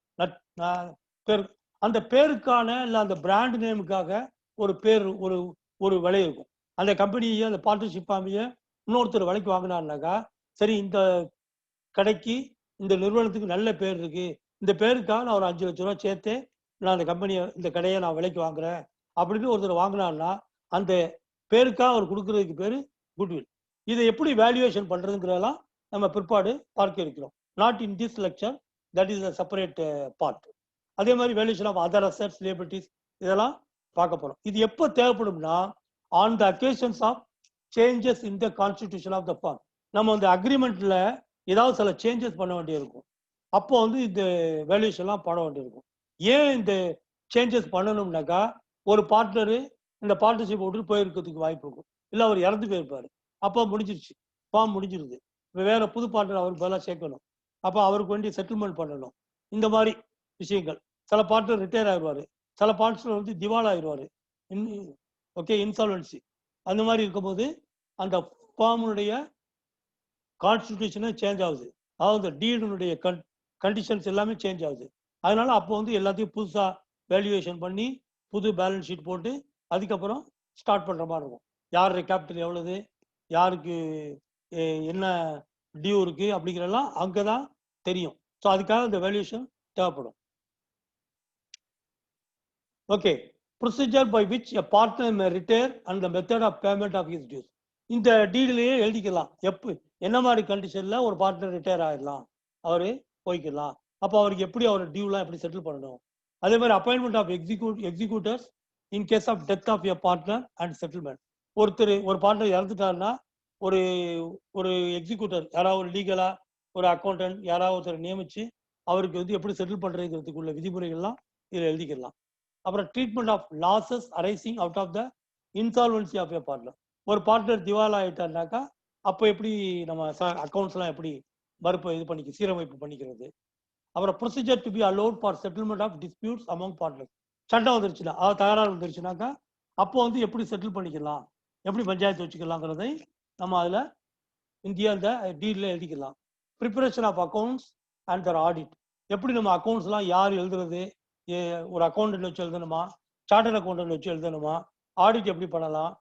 பேர். அந்த பேருக்கான இல்லை அந்த பிராண்ட் நேமுக்காக ஒரு பேர், ஒரு ஒரு விலை இருக்கும். அந்த கம்பெனியை அந்த பார்ட்னர்ஷிப் ஃபேமிலியை இன்னொருத்தர் விலைக்கு வாங்கினாருனாக்கா, சரி இந்த கடைக்கு இந்த நிறுவனத்துக்கு நல்ல பேர் இருக்கு, இந்த பேருக்காக நான் ஒரு 5 லட்ச ரூபா சேர்த்து நான் அந்த கம்பெனியை இந்த கடையை நான் விலைக்கு வாங்குறேன் அப்படின்னு ஒருத்தர் வாங்கினார்னா அந்த பேருக்காக அவர் கொடுக்கறதுக்கு பேரு குட்வில். இதை எப்படி வேல்யூவேஷன் பண்றதுங்கிறதெல்லாம் நம்ம பிற்பாடு பார்க்க இருக்கிறோம். Not in this lecture, that is a separate part. அதே மாதிரி valuation of other assets, liabilities இதெல்லாம் பார்க்க போறோம். இது எப்போ தேவைப்படும்னா on the occasions of changes in the constitution of the firm. நம்ம அந்த அக்ரிமெண்ட்ல ஏதாவது சில சேஞ்சஸ் பண்ண வேண்டியிருக்கும், அப்போ வந்து இந்த வேல்யூவேஷன்லாம் பண்ண வேண்டியிருக்கும். ஏன் இந்த சேஞ்சஸ் பண்ணணும்னாக்கா, ஒரு பார்ட்னரு இந்த பார்ட்னர்ஷிப் விட்டு போயிருக்கிறதுக்கு வாய்ப்பு இருக்கும், இல்லை அவர் இறந்து போயிருப்பாரு, அப்போ முடிஞ்சிருச்சு, ஃபார்ம் முடிஞ்சிருது, வேற புது பார்ட்னர் அவருக்கு பதிலாக சேர்க்கணும், அப்போ அவருக்கு வேண்டிய செட்டில்மெண்ட் பண்ணணும். இந்த மாதிரி விஷயங்கள். சில பார்ட்னர் ரிட்டையர் ஆயிடுவாரு, சில பார்ட்னர் வந்து திவால் ஆயிடுவாரு, ஓகே, இன்சால்வன்சி. அந்த மாதிரி இருக்கும்போது அந்த ஃபார்முடைய கான்ஸ்டிடியூஷனே சேஞ்ச் ஆகுது, அதாவது டீடுடைய கண்டிஷன்ஸ் எல்லாமே சேஞ்ச் ஆகுது. அதனால அப்போ வந்து எல்லாத்தையும் புதுசாக வேல்யூவேஷன் பண்ணி புது பேலன்ஸ் ஷீட் போட்டு அதுக்கப்புறம் ஸ்டார்ட் பண்ணுற மாதிரி இருக்கும். யார் கேபிட்டல் எவ்வளவு, யாருக்கு என்ன டியூ இருக்கு அப்படிங்கிறதெல்லாம் அங்கே தான் தெரியும். ஸோ அதுக்காக இந்த வேல்யூவேஷன் தேவைப்படும். Okay, procedure by which a partner may retire and the method of payment of his dues. இந்த டீட்லேயே எழுதிக்கலாம் என்ன மாதிரி கண்டிஷன்ல ஒரு பார்ட்னர் ரிட்டையர் ஆகிடலாம், அவரு போய்க்கலாம், அப்போ அவருக்கு எப்படி அவர் டியூலாம் எப்படி செட்டில் பண்ணணும். அதே மாதிரி appointment of executors in case of death of a partner and settlement. ஒரு பார்ட்னர் இறந்துட்டாருன்னா ஒரு ஒரு எக்ஸிக்யூட்டர் யாராவது ஒரு லீகலா ஒரு அக்கௌண்டன்ட் யாராவது ஒருத்தர் நியமிச்சு அவருக்கு வந்து எப்படி செட்டில் பண்றதுக்குள்ள விதிமுறைகள்லாம் இதில் எழுதிக்கலாம். அப்புறம் treatment of losses arising out of the insolvency of a partner. ஒரு பார்ட்னர் திவால் ஆயிட்டாருனாக்கா அப்போ எப்படி நம்ம அக்கௌண்ட்ஸ்லாம் எப்படி இது பண்ணிக்க சீரமைப்பு பண்ணிக்கிறது. அப்புறம் procedure to be allot for settlement of disputes among partners. சண்டை வந்துருச்சுன்னா, தகராறு வந்துருச்சுனாக்கா அப்போ வந்து எப்படி செட்டில் பண்ணிக்கலாம், எப்படி பஞ்சாயத்து வச்சுக்கலாங்கிறதை நம்ம அதில் இந்தியா இந்த டீலில் எழுதிக்கலாம். Preparation of accounts and the audit. எப்படி நம்ம அக்கௌண்ட்ஸ்லாம் யார் எழுதுறது, ஒரு அக்கௌண்டன்ட் வச்சு எழுதணுமா, சார்ட்டர்ட் அக்கௌண்டன்ட் வச்சு எழுதணுமா, ஆடிட் எப்படி பண்ணலாம்,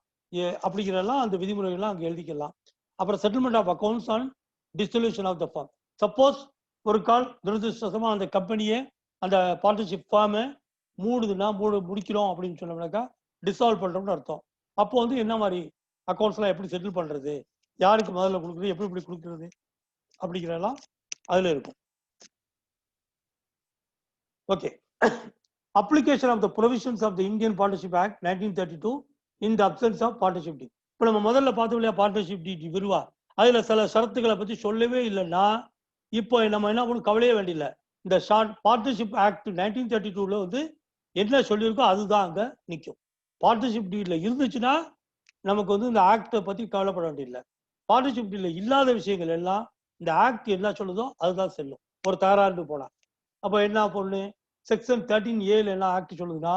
அப்படிங்கிறதெல்லாம் அந்த விதிமுறைகள்லாம் அங்கே எழுதிக்கலாம். அப்புறம் settlement of accounts and dissolution of the firm. Suppose ஒரு கால் துரதிருஷ்டமா அந்த கம்பெனியை அந்த பார்ட்னர்ஷிப் ஃபார்மை முடிக்கிறோம் அப்படின்னு சொன்னோம்னாக்கா டிசால்வ் பண்றோம்னு அர்த்தம். அப்போ வந்து என்ன மாதிரி அக்கௌண்ட்ஸ்லாம் எப்படி செட்டில் பண்றது, யாருக்கு முதல்ல கொடுக்குறது, எப்படி கொடுக்குறது அப்படிங்கிறதெல்லாம் அதுல இருக்கும். Okay, application of the provisions of the Indian partnership act 1932 in the absence of partnership deed. இப்போ நம்ம முதல்ல பார்த்தோம் இல்லையா பார்ட்னர்ஷிப் டீட் விரிவா, அதுல சில ஷரத்துக்களை பத்தி சொல்லவே இல்லைன்னா இப்போ நம்ம என்ன பண்ணணும், கவலையே வேண்டியில்லை. இந்த பார்ட்னர்ஷிப் ஆக்ட் 1932 வந்து என்ன சொல்லியிருக்கோ அதுதான் அங்க நிற்கும். பார்ட்னர்ஷிப் டீட்ல இருந்துச்சுன்னா நமக்கு வந்து இந்த ஆக்டை பத்தி கவலைப்பட வேண்டியதில்லை. பார்ட்னர்ஷிப் டீட்ல இல்லாத விஷயங்கள் எல்லாம் இந்த ஆக்ட் என்ன சொல்லுதோ அதுதான் செல்லும். ஒரு தகராறு போனா அப்போ என்ன பொண்ணு செக்ஷன் 13A என்ன ஆக்ட் சொல்லுதுன்னா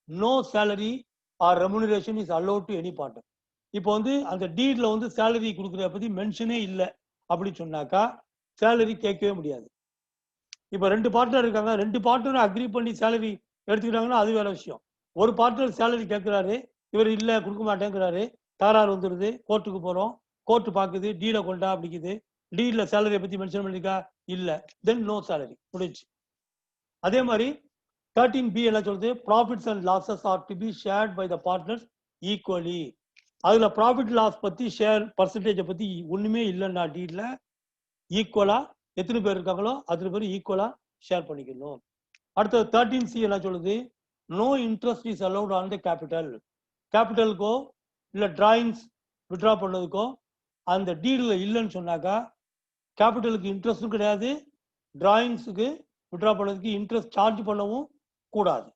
no salary or remuneration is allot to any partner. இப்போ வந்து அந்த டீட்ல வந்து சேலரி கொடுக்குறத பத்தி மென்ஷனே இல்லை அப்படின்னு சொன்னாக்கா சேலரி கேட்கவே முடியாது. இப்போ 2 பார்ட்னர் இருக்காங்க, 2 பார்ட்னரும் அக்ரி பண்ணி சேலரி எடுத்துக்கிட்டாங்கன்னா அது வேற விஷயம். ஒரு பார்ட்னர் சேலரி கேட்கிறாரு, இவர் இல்லை கொடுக்க மாட்டேங்கிறாரு, தகராறு வந்துடுது, கோர்ட்டுக்கு போறோம், கோர்ட்டு பார்க்குது, டீலை கொண்டா அப்படிங்குது, டீட்ல சேலரியை பத்தி மென்ஷன் பண்ணிருக்கா இல்லை, தென் நோ சேலரி முடிஞ்சு. அதே மாதிரி 13B என்ன சொல்றது, profits and losses are to be shared by the partners equally. அதுல ப்ராஃபிட் லாஸ் பத்தி ஷேர் பர்சன்டேஜை பத்தி ஒண்ணுமே இல்லைன்னா டீட்ல ஈக்குவலா எத்தனை பேர் இருக்காங்களோ அத்தனை பேர் ஈக்குவலா ஷேர் பண்ணிக்கணும். அடுத்தது 13C என்ன சொல்லுது, no interest is allowed on the capital. கேபிட்டலுக்கோ இல்ல டிராயிங்ஸ் வித்ட்ரா பண்ணதுக்கோ அந்த டீட்ல இல்லைன்னு சொன்னாக்கா கேபிட்டலுக்கு இன்ட்ரெஸ்டும் கிடையாது, டிராயிங்ஸுக்கு வித்ட்ரா பண்ணதுக்கு இன்ட்ரெஸ்ட் சார்ஜ் பண்ணவும் கூடாது.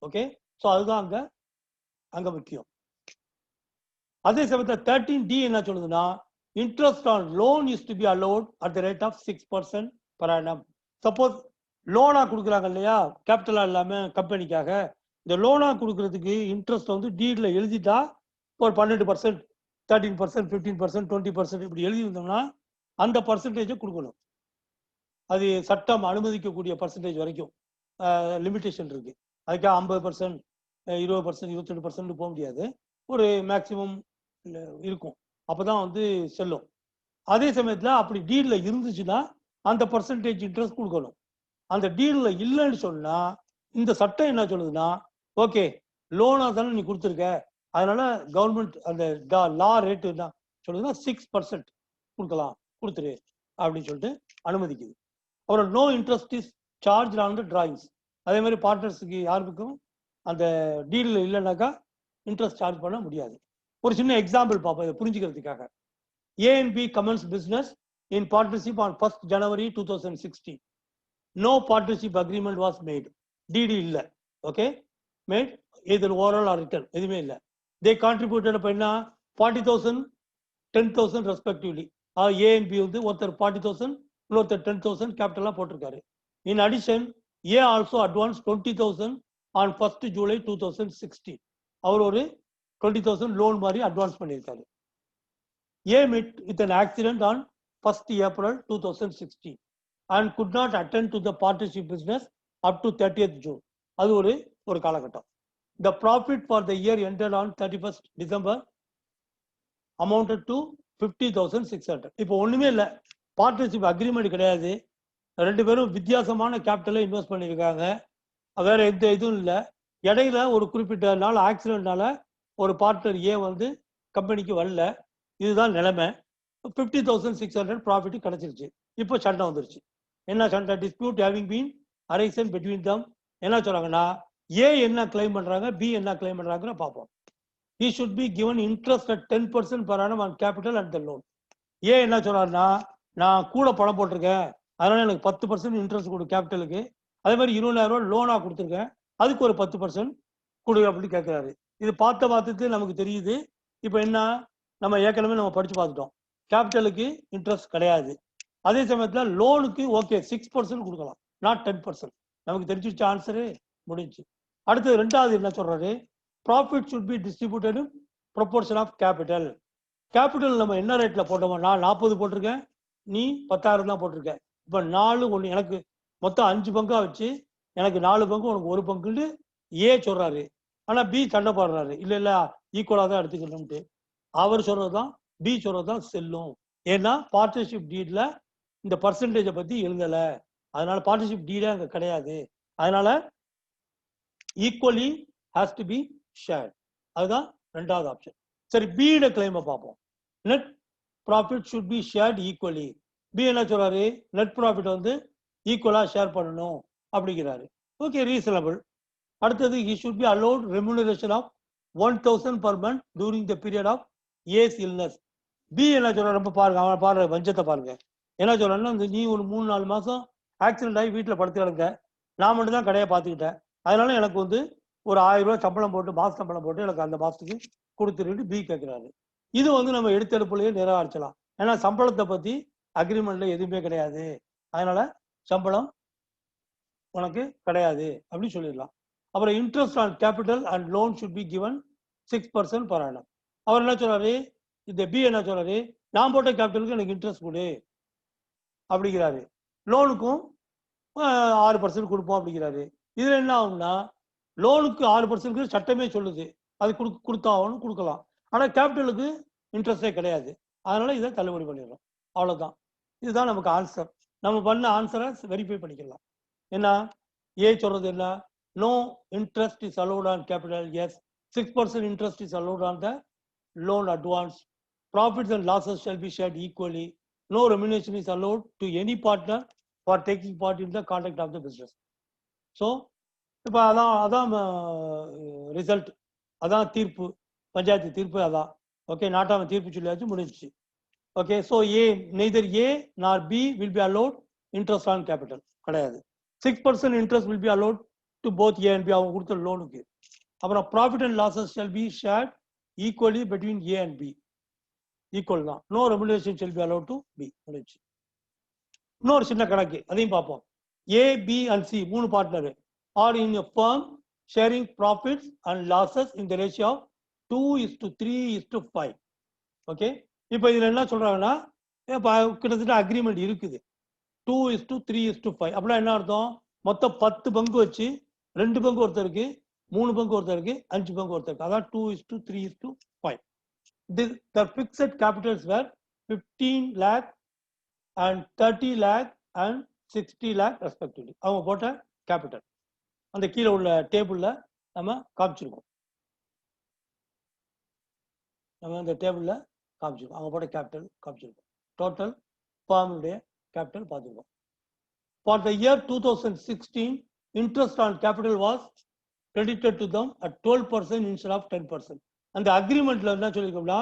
ஓகே, ஸோ அதுதான் அங்க முக்கியம். அதே சமயத்தில் 13D என்ன சொல்லுதுன்னா interest on loan is to be allowed at the rate of 6% per annum. Suppose லோனா கொடுக்குறாங்க இல்லையா, கேபிட்டலா இல்லாம கம்பெனிக்காக, இந்த லோனா கொடுக்கறதுக்கு இன்ட்ரெஸ்ட் வந்து டீட்ல எழுதிட்டா ஒரு 12%, 13%, 15%, 20% இப்படி எழுதி இருந்தோம்னா அந்த பர்சன்டேஜை கொடுக்கணும். அது சட்டம் அனுமதிக்கக்கூடிய பர்சன்டேஜ் வரைக்கும் லிமிடேஷன் இருக்கு. அதுக்காக 50%, 20%, 22% போக முடியாது. ஒரு மேக்சிமம் இருக்கும், அப்பதான் வந்து செல்லும். அதே சமயத்துல அப்படி டீல்ல இருந்துச்சுன்னா அந்த பர்சன்டேஜ் இன்ட்ரெஸ்ட் கொடுக்கணும். அந்த டீல்ல இல்லைன்னு சொன்னா இந்த சட்டம் என்ன சொல்லுதுன்னா, ஓகே லோனா தானே நீ கொடுத்துருக்க, அதனால கவர்மெண்ட் அந்த லா ரேட் என்ன சொல்லுதுன்னா 6% கொடுக்கலாம், கொடுத்துரு அப்படின்னு சொல்லிட்டு அனுமதிக்குது. அப்புறம் no interest is charge on the drawings. அதே மாதிரி பார்ட்னர்ஸுக்கு யாருக்கும் அந்த டீல்ல இல்லைன்னாக்கா இன்ட்ரெஸ்ட் சார்ஜ் பண்ண முடியாது. ஒரு சின்ன எக்ஸாம்பிள் பார்ப்போம் இதை புரிஞ்சுக்கிறதுக்காக. A and B commenced business in partnership on 1st January 2016. No partnership agreement was made. DD இல்ல, okay, made either oral or written, எதுவுமே இல்லை. They contributed அப்ப என்ன 40,000, 10,000 respectively. A and B வந்து ஒருத்தர் 40,000, இன்னொருத்தர் 10,000 கேபிட்டலா போட்டிருக்காரு. In addition, A also advanced 20,000 on 1st July 2016. அவர் ஒரு 20,000 லோன் மாதிரி அட்வான்ஸ் பண்ணியிருக்காரு. A met with an accident on 1st April 2016 and could not attend to the partnership business up to 30th June. அது ஒரு காலகட்டம். The profit for the year ended on 31st December amounted to 50,600. இப்போ ஒண்ணுமே இல்லை, partnership agreement கிடையாது, 2 பேரும் வித்தியாசமான கேபிட்டலை invest பண்ணியிருக்காங்க, வேற எந்த இதுவும் இல்லை. இடையில ஒரு குறிப்பிட்ட நாள் ஆக்சிடென்ட்னால ஒரு பார்ட்னர் ஏ வந்து கம்பெனிக்கு வரல, இதுதான் நிலைமை. 50,600 ப்ராஃபிட் கிடைச்சிருச்சு. இப்போ சண்டை வந்துருச்சு. என்ன சண்டை? Dispute having been arisen between தம். என்ன சொல்றாங்கன்னா ஏ என்ன கிளைம் பண்றாங்க, பி என்ன கிளைம் பண்றாங்கன்னு பார்ப்போம். He should be given interest at 10% per annum on capital and the loan. ஏ என்ன சொல்றாருன்னா, நான் கூட பணம் போட்டிருக்கேன், அதனால எனக்கு 10% இன்ட்ரெஸ்ட் கொடு கேபிட்டலுக்கு, அதே மாதிரி 20,000 ரூபாய் லோனா கொடுத்துருக்கேன், அதுக்கு ஒரு 10% கொடு அப்படின்னு கேட்கிறாரு. இது பார்த்துட்டு நமக்கு தெரியுது. இப்போ என்ன, நம்ம ஏற்கனவே நம்ம படிச்சு பார்த்துட்டோம், கேபிட்டலுக்கு இன்ட்ரெஸ்ட் கிடையாது. அதே சமயத்தில் லோனுக்கு ஓகே 6% கொடுக்கலாம், நாட் 10%. நமக்கு தெரிஞ்சிருச்சு, ஆன்சரு முடிஞ்சு. அடுத்து ரெண்டாவது என்ன சொல்றாரு, profit should be distributed in proportion of capital. Capital நம்ம என்ன ரேட்ல போட்டோமோ, நான் 40 போட்டிருக்கேன், நீ 10,000 தான் போட்டிருக்க, இப்போ 4 1 எனக்கு மொத்தம் 5 பங்கா வச்சு எனக்கு 4 பங்கு உனக்கு 1 பங்குன்னு ஏ சொல்றாரு. ஆனா பி சண்டை போடுறாரு, இல்ல இல்ல ஈக்குவலா தான் எடுத்துக்கணும்ட்டு. அவர் சொல்றதுதான் பி சொல்றதுதான் செல்லும். ஏன்னா பார்ட்னர்ஷிப் டீட்ல இந்த பர்சன்டேஜை பத்தி எழுதல, அதனால பார்ட்னர்ஷிப் டீடே அங்க கிடையாது, அதனால equally has to be shared. அதுதான் ரெண்டாவது ஆப்ஷன். சரி, பியோட கிளைமை பார்ப்போம். Net profit should be shared equally. B என்ன சொல்றாரு, நெட் ப்ராஃபிட் வந்து ஈக்குவலா ஷேர் பண்ணணும் அப்படிங்கிறாரு. Okay, reasonable. அடுத்தது he should be allowed remuneration of 1,000 per month during the period of A's illness. B என்ன சொல்ற, ரொம்ப பாருங்க, அவன் பாருங்க வஞ்சத்தை பாருங்க. என்ன சொல்றான்னா, நீ ஒரு 3-4 மாசம் ஆக்சிடென்ட் ஆகி வீட்டில் படுத்து கிடங்க, நான் மட்டும் தான் கடையை பார்த்துக்கிட்டேன், அதனால எனக்கு வந்து ஒரு 1000 ரூபாய் சம்பளம் போட்டு, மாச சம்பளம் போட்டு எனக்கு அந்த மாசத்துக்கு கொடுத்துட்டு பி கேட்கிறாரு. இது வந்து நம்ம எடுத்தெடுப்புலயே நிராகரிச்சலாம். ஏன்னா சம்பளத்தை பத்தி அக்ரிமெண்ட்ல எதுவுமே கிடையாது, அதனால சம்பளம் உனக்கு கிடையாது அப்படின்னு சொல்லிடலாம். அப்புறம் interest on capital and loan should be given 6% per annum. அவர் என்ன சொல்றாரு, இந்த பி என்ன சொல்றாரு, நான் போட்ட கேபிட்டலுக்கு எனக்கு இன்ட்ரெஸ்ட் கொடு அப்படிங்கிறாரு, லோனுக்கும் 6% கொடுப்போம் அப்படிங்கிறாரு. இதுல என்ன ஆகும்னா, லோனுக்கு 6% சட்டமே சொல்லுது, அது கொடுத்தாகணும், கொடுக்கலாம். ஆனா கேபிட்டலுக்கு இன்ட்ரெஸ்டே கிடையாது, அதனால இதை தள்ளுபடி பண்ணிடுறோம். அவ்வளவுதான். இதுதான் நமக்கு ஆன்சர். நம்ம பண்ண ஆன்சரை வெரிஃபை பண்ணிக்கலாம். என்ன ஏ சொல்றது என்ன, no interest is allot on capital. Yes, 6% interest is allowed on the loan advance. Profits and losses shall be shared equally. No remuneration is allowed to any partner for taking part in the conduct of the business. So, இப்போ அதான் result, அதான் தீர்ப்பு, பஞ்சாயத்து தீர்ப்பு அதான். Okay, நாட்டாம தீர்ப்பு சொல்லியாச்சு, முடிஞ்சிச்சு. Okay, so A, neither A nor B will be allowed interest on capital கிடையாது. 6% interest will be allot to both A and B, அவங்க கொடுத்த லோனுக்கு. அப்புறம் profit and losses shall be shared equally between A and B, equal தான். No remuneration shall be allot to B. முடிஞ்சு. இன்னொரு சின்ன கணக்கு, அதையும் பார்ப்போம். A, B and C 3 partner are in a firm sharing profits and losses in the ratio of 2:3:5. Okay, இப்போ இதுல என்ன சொல்றாங்கன்னா, கிட்டத்தட்ட அக்ரிமெண்ட் இருக்குது 2:3:5. அப்படின்னா என்ன அர்த்தம், மொத்தம் 10 பங்கு வச்சு 2 பங்கு ஒருத்தருக்கு, 3 பங்கு ஒருத்தருக்கு, 5 பங்கு ஒருத்தருக்கு, அதான் 2:3:5. The fixed capitals were 15 lakh and 30 lakh and 60 lakh respectively. அவங்க போட்ட கேபிட்டல் அந்த கீழே உள்ள டேபிள்ல நம்ம காமிச்சிருக்கோம். நம்ம அந்த டேபிள்ல காமிச்சிருக்கோம், அவங்க போட்ட கேபிட்டல் காமிச்சிருக்கோம். டோட்டல் ஃபார்முடைய கேபிட்டல் பார்த்துருக்கோம். For the year 2016, interest on capital was credited to them at 12% instead of 10%. அந்த அக்ரிமெண்ட்ல என்ன சொல்லியிருக்கோம்னா,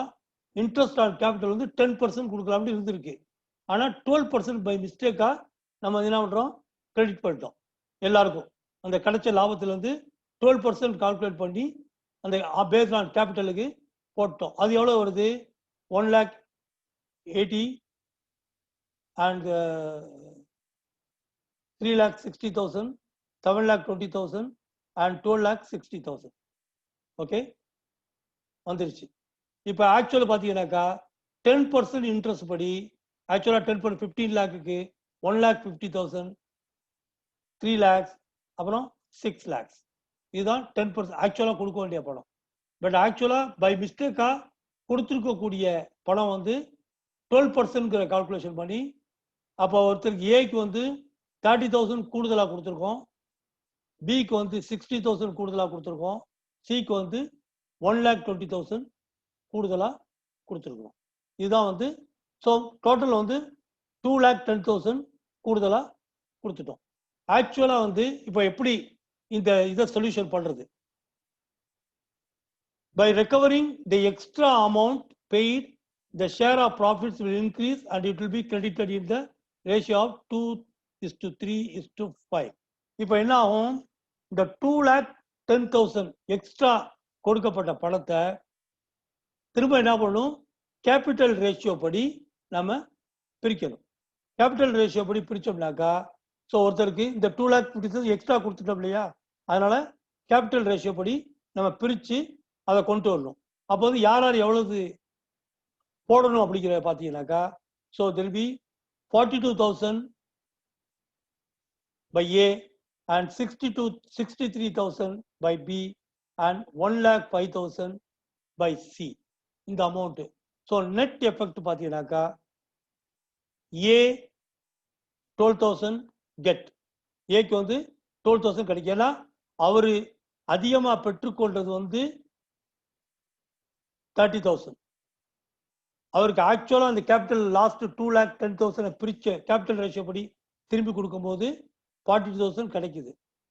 இன்ட்ரெஸ்ட் ஆன் கேபிட்டல் வந்து 10% கொடுக்கலாம்னு இருந்திருக்கு. ஆனா 12% பை மிஸ்டேக்கா நம்ம என்ன பண்றோம், கிரெடிட் பண்ணிட்டோம் எல்லாருக்கும். அந்த கிடைச்ச லாபத்துல இருந்து 12% கால்குலேட் பண்ணி அந்த பேஸ்ட் ஆன் கேபிட்டலுக்கு போட்டோம். அது எவ்வளவு வருது, 1,80,000 and 3,60,000, 7,20,000 and 12,60,000. ஓகே, வந்துருச்சு. இப்போ ஆக்சுவல் பார்த்தீங்கன்னாக்கா 10% இன்ட்ரெஸ்ட் படி ஆக்சுவலாக 10% 15 லேக்குக்கு 1,50,000, 3 lakhs, அப்புறம் 6 lakhs. இதுதான் 10% ஆக்சுவலாக கொடுக்க வேண்டிய பணம். பட் ஆக்சுவலாக பை மிஸ்டேக்காக கொடுத்துருக்கக்கூடிய பணம் வந்து 12% கால்குலேஷன் பண்ணி, அப்போ ஒருத்தருக்கு ஏக்கு வந்து 30,000 கூடுதலாக கொடுத்துருக்கோம், பிக்கு வந்து 60,000 கூடுதலாக கொடுத்துருக்கோம், சிக்கு வந்து 1,20,000 கூடுதலாக கொடுத்துருக்கோம். இதுதான் வந்து ஸோ டோட்டல் வந்து 2,10,000 கூடுதலாக கொடுத்துட்டோம். ஆக்சுவலாக வந்து இப்போ எப்படி இந்த இதை சொல்யூஷன் பண்றது, by recovering the extra amount paid, the share of profits will increase and it will be credited in the ratio of 2:3:5. இப்போ என்ன ஆகும், இந்த 2,10,000 எக்ஸ்ட்ரா கொடுக்கப்பட்ட பணத்தை திரும்ப என்ன பண்ணணும், கேபிட்டல் ரேஷியோ படி நம்ம பிரிக்கணும். கேபிட்டல் ரேஷியோ படி பிரிச்சோம்னாக்கா, ஸோ ஒருத்தருக்கு இந்த 2,50,000 எக்ஸ்ட்ரா கொடுத்துட்டோம் இல்லையா, அதனால கேபிட்டல் ரேஷியோ படி நம்ம பிரிச்சு அதை கொண்டு வரணும். அப்போ வந்து யார் யார் எவ்வளவு போடணும் அப்படிங்கிற பார்த்தீங்கன்னாக்கா, so there will be 42,000 by A and 63,000 by B and 1,05,000 by C. இந்த அமௌண்ட். ஸோ நெட் எஃபெக்ட் பார்த்தீங்கன்னாக்கா, ஏ 12,000 கெட், ஏக்கு வந்து 12,000 கிடைக்கும். ஏன்னா அவரு அதிகமாக பெற்றுக்கொண்டது வந்து 30,000. அவருக்கு ஆக்சுவலா அந்த கேபிட்டல் லாஸ்ட் 2,10,000 பிரிச்ச கேபிட்டல் ரேஷியோ படி திரும்பி கொடுக்கும்போது 42,000 கிடைக்குது.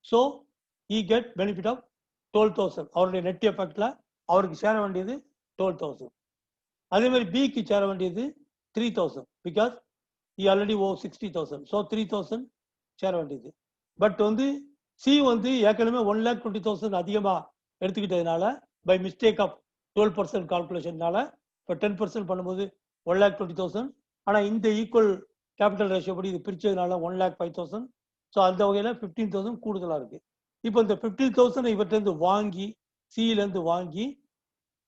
So he get benefit of 12,000. அவருடைய நெட் எஃபெக்ட்ல அவருக்கு சேர வேண்டியது 12,000. அதே மாதிரி பிக்கு சேர வேண்டியது 3,000 because he already owe 60,000. So 3,000 சேர வேண்டியது. பட் வந்து சி வந்து ஏற்கனவே 1,20,000 அதிகமா எடுத்துக்கிட்டதுனால பை மிஸ்டேக் ஆஃப் 12% கால்குலேஷன்னால இப்போ 10% பண்ணும்போது 1,20,000. ஆனால் இந்த ஈக்குவல் கேபிட்டல் ரேஷியோ படி இது பிரிச்சதுனால 1,05,000. ஸோ அந்த வகையில் 15,000 கூடுதலாக இருக்கு. இப்போ இந்த 15,000 இவர்கிட்ட வாங்கி சியிலேருந்து வாங்கி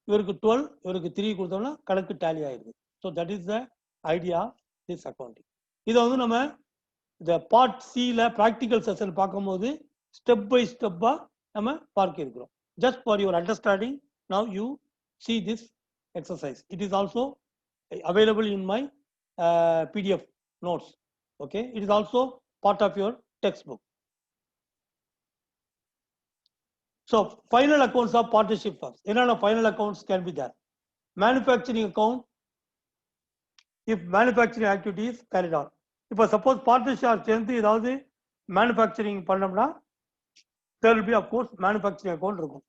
இவருக்கு 12 இவருக்கு 3 கொடுத்தோம்னா கணக்கு டேலி ஆயிடுது. So that is the idea this accounting. இதை வந்து நம்ம இந்த பார்ட் சியில் ப்ராக்டிக்கல் செஷன் பார்க்கும்போது ஸ்டெப் பை ஸ்டெப்பாக நம்ம பார்க்க இருக்கிறோம். Just for your understanding now you see this exercise. It is also available in my PDF notes. Okay, it is also part of your textbook. So final accounts of partnership firms. Enna final accounts can be there. Manufacturing account, if manufacturing activity is carried on. If suppose partnership சேர்ந்து ஏதாவது manufacturing பண்ணோம்னா there will be of course manufacturing account இருக்கும்.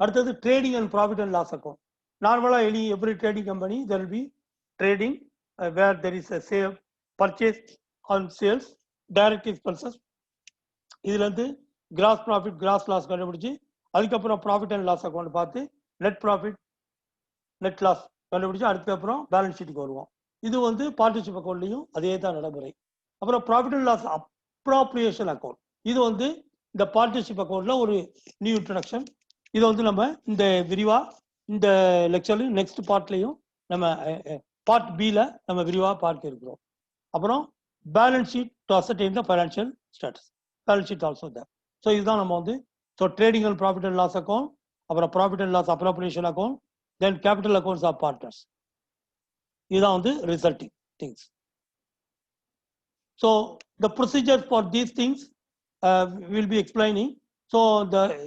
அடுத்தது trading and profit and loss account. Normally every trading company there will be trading where there is a sale, purchase on sales, direct expenses. இதுல இருந்து gross profit cross loss கண்டுபிடிச்சு அதுக்கப்புறம் profit and loss account பார்த்து net profit net loss கண்டுபிடிச்சு அதுக்கப்புறம் balance ஷீட்டுக்கு வருவோம். இது வந்து பார்ட்னர்ஷிப் அக்கௌண்ட்லையும் அதே தான் நடைமுறை. அப்புறம் profit and loss appropriation account, இது வந்து இந்த பார்ட்னர்ஷிப் அக்கௌண்ட்ல ஒரு நியூ இன்ட்ரடக்ஷன். இதை வந்து நம்ம இந்த விரிவா இந்த லெக்சர்லையும் நெக்ஸ்ட் பார்ட்லையும் நம்ம பார்ட் பியில் நம்ம விரிவாக பார்க்க இருக்கிறோம். அப்புறம் balance sheet to ascertain the financial status, balance sheet also there. So இதுதான் நம்ம வந்து so trading and profit and loss account, அப்புறம் profit and loss appropriation account, then capital accounts of partners. இதுதான் வந்து resulting things. So the procedure for these things will be explaining. So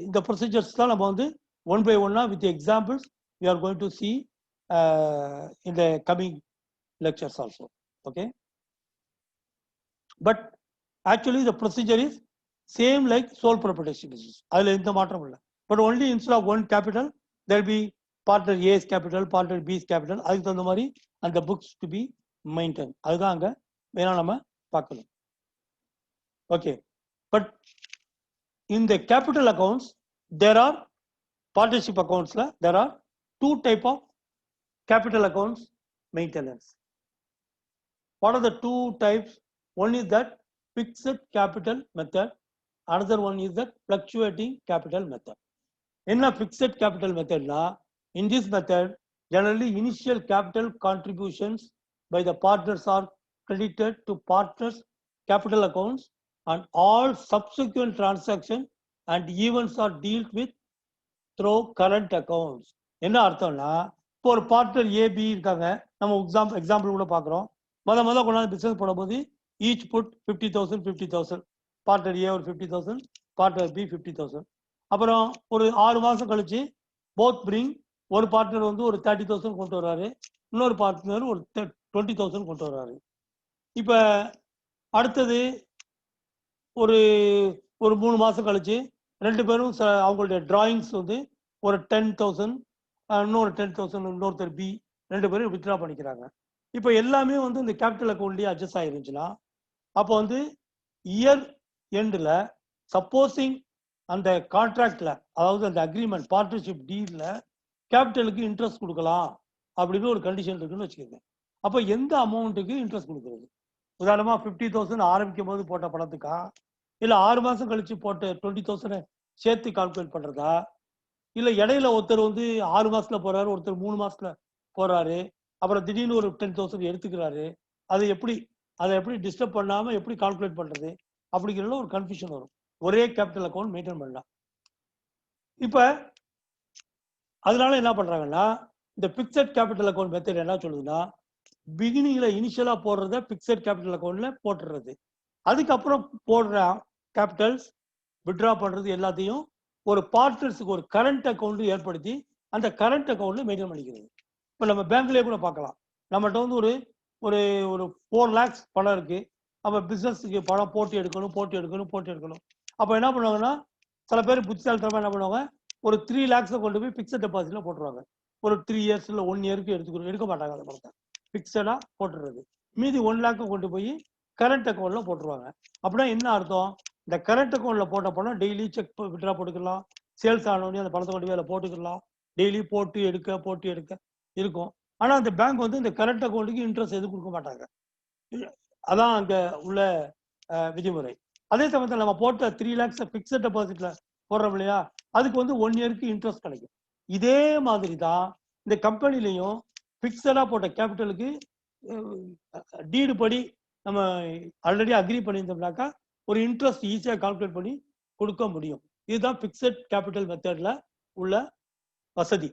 இந்த procedures தான் நம்ம வந்து ஒன் பை ஒன்னா with examples we are going to see in the coming lectures also. Okay, but actually the procedure is same like sole proprietorship business. adula indha maatram illa, but only instead of one capital there will be partner A's capital, partner B's capital. adukku thanda mari and the books to be maintained. adha anga vena nama paakalam. Okay, but in the capital accounts there are partnership accounts la there are two type of capital accounts maintenance. What are the two types? One is that fixed capital method, another one is that fluctuating capital method. In a fixed capital method na, in this method generally initial capital contributions by the partners are credited to partners capital accounts and all subsequent transactions and events are dealt with through current accounts. என்ன அர்த்தம்னா இப்போ ஒரு partner AB இருக்காங்க, நம்ம example கூட பார்க்குறோம். முதல்ல கொண்டாந்து பிஸ்னஸ் போடும்போது ஈச் புட் 50,000 50,000, பார்ட்னர் ஏ ஒரு 50,000, பார்ட்னர் பி 50,000. அப்புறம் ஒரு 6 மாதம் கழிச்சு போத் பிரிங், ஒரு பார்ட்னர் வந்து ஒரு 30,000 கொண்டு வர்றாரு, இன்னொரு பார்ட்னர் ஒரு 20,000 கொண்டு வர்றாரு. இப்போ அடுத்தது ஒரு 3 மாதம் கழிச்சு ரெண்டு பேரும் அவங்களுடைய டிராயிங்ஸ் வந்து ஒரு 10,000, இன்னொரு 10,000 இன்னொருத்தர் பி, ரெண்டு பேரும் வித்ட்ரா பண்ணிக்கிறாங்க. இப்போ எல்லாமே வந்து இந்த கேபிட்டல் அக்கௌண்ட்லேயே அட்ஜஸ்ட் ஆயிருந்துச்சுன்னா அப்போ வந்து இயர் எண்டில் சப்போஸிங் அந்த கான்ட்ராக்ட்ல, அதாவது அந்த அக்ரிமெண்ட் பார்ட்னர்ஷிப் டீலில் கேபிட்டலுக்கு இன்ட்ரெஸ்ட் கொடுக்கலாம் அப்படின்னு ஒரு கண்டிஷன் இருக்குன்னு வச்சுக்கோங்க. அப்போ எந்த அமௌண்ட்டுக்கு இன்ட்ரெஸ்ட் கொடுக்குறது? உதாரணமாக 50,000 ஆரம்பிக்கும் போது போட்ட பணத்துக்கா, இல்லை 6 மாதம் கழிச்சு போட்ட 20,000 சேர்த்து கால்குலேட் பண்ணுறதா, இல்லை இடையில ஒருத்தர் வந்து 6 மாசத்துல போறாரு, ஒருத்தர் 3 மாசத்துல போறாரு, அப்புறம் திடீர்னு ஒரு 10,000 எடுத்துக்கிறாரு, அதை எப்படி டிஸ்டர்ப் பண்ணாம எப்படி கால்குலேட் பண்றது அப்படிங்கிறதுல ஒரு கன்ஃபியூஷன் வரும். ஒரே கேபிட்டல் அக்கௌண்ட் மெயின்டைன் பண்ணலாம். இப்ப அதனால என்ன பண்றாங்கன்னா இந்த பிக்சட் கேபிட்டல் அக்கௌண்ட் மெத்தட் என்ன சொல்லுதுன்னா, பிகினிங்ல இனிஷியலா போடுறத பிக்சட் கேபிட்டல் அக்கௌண்ட்ல போட்டுறது, அதுக்கப்புறம் போடுற கேபிட்டல்ஸ் வித்ட்ரா பண்றது எல்லாத்தையும் ஒரு பார்ட்னர்ஸுக்கு ஒரு கரண்ட் அக்கௌண்ட் ஏற்படுத்தி அந்த கரண்ட் அக்கௌண்ட்ல மெயின்டைன் பண்ணிக்கிறது. இப்போ நம்ம பேங்க்லேயே கூட பார்க்கலாம், நம்மகிட்ட வந்து ஒரு 4 lakhs பணம் இருக்கு, அப்போ பிஸ்னஸுக்கு பணம் போட்டு எடுக்கணும். அப்போ என்ன பண்ணுவாங்கன்னா சில பேர் புத்திசாலித்தனமா என்ன பண்ணுவாங்க, ஒரு 3 lakhs கொண்டு போய் பிக்சட் டெபாசிட்ல போட்டுருவாங்க. ஒரு 3 years இல்லை 1 yearக்கு எடுக்க மாட்டாங்க. அந்த பணத்தை பிக்சடா போட்டுறது. மீதி 1 lakh கொண்டு போய் கரண்ட் அக்கௌண்ட்ல போட்டுருவாங்க. அப்படின்னா என்ன அர்த்தம்? இந்த கரண்ட் அக்கௌண்ட்ல போட்ட பணம் டெய்லி செக் வித்ட்ரா போட்டுக்கலாம், சேல்ஸ் ஆனவனே அந்த பணத்தை கொண்டு போய் போட்டுக்கலாம், டெய்லி போட்டு எடுக்க இருக்கும். ஆனா அந்த பேங்க் வந்து இந்த கரண்ட் அக்கௌண்ட்டுக்கு இன்ட்ரெஸ்ட் எதுவும் கொடுக்க மாட்டாங்க. அதான் அங்க உள்ள விதிமுறை. அதே சமயத்தில் நம்ம போட்ட 3 lakhs பிக்சட் டெபாசிட்ல போடுறோம் இல்லையா, அதுக்கு வந்து 1 yearக்கு இன்ட்ரெஸ்ட் கிடைக்கும். இதே மாதிரி தான் இந்த கம்பெனிலையும் பிக்சடா போட்ட கேபிட்டலுக்கு டீடு படி நம்ம ஆல்ரெடி அக்ரி பண்ணியிருந்தோம்னாக்கா ஒரு இன்ட்ரெஸ்ட் ஈஸியாக கால்குலேட் பண்ணி கொடுக்க முடியும். இதுதான் பிக்சட் கேபிட்டல் மெத்தட்ல உள்ள வசதி.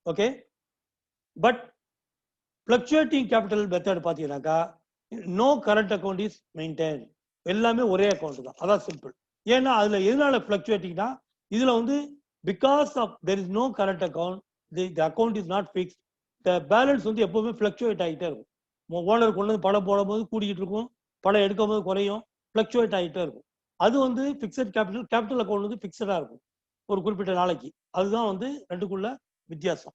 Okay, but fluctuating capital method பார்த்தீங்கன்னாக்கா no current account is maintain, எல்லாமே ஒரே அக்கௌண்ட் தான். அதான் சிம்பிள். ஏன்னா அதுல எதனால ஃப்ளக்சுவேட்டிங்னா இதுல வந்து because of there is no current account, the account is not fix, the balance வந்து எப்பவுமே ஃப்ளக்சுவேட் ஆகிட்டே இருக்கும். ஓனர் கொண்டு வந்து பணம் போடும்போது கூடிக்கிட்டு இருக்கும், பணம் எடுக்கும் போது குறையும், ஃப்ளக்சுவேட் ஆகிட்டே இருக்கும். அது வந்து ஃபிக்ஸட் கேபிட்டல், கேபிட்டல் அக்கௌண்ட் வந்து ஃபிக்ஸடா இருக்கும் ஒரு குறிப்பிட்ட நாளைக்கு. அதுதான் வந்து ரெண்டுக்குள்ள வித்தியாசம்.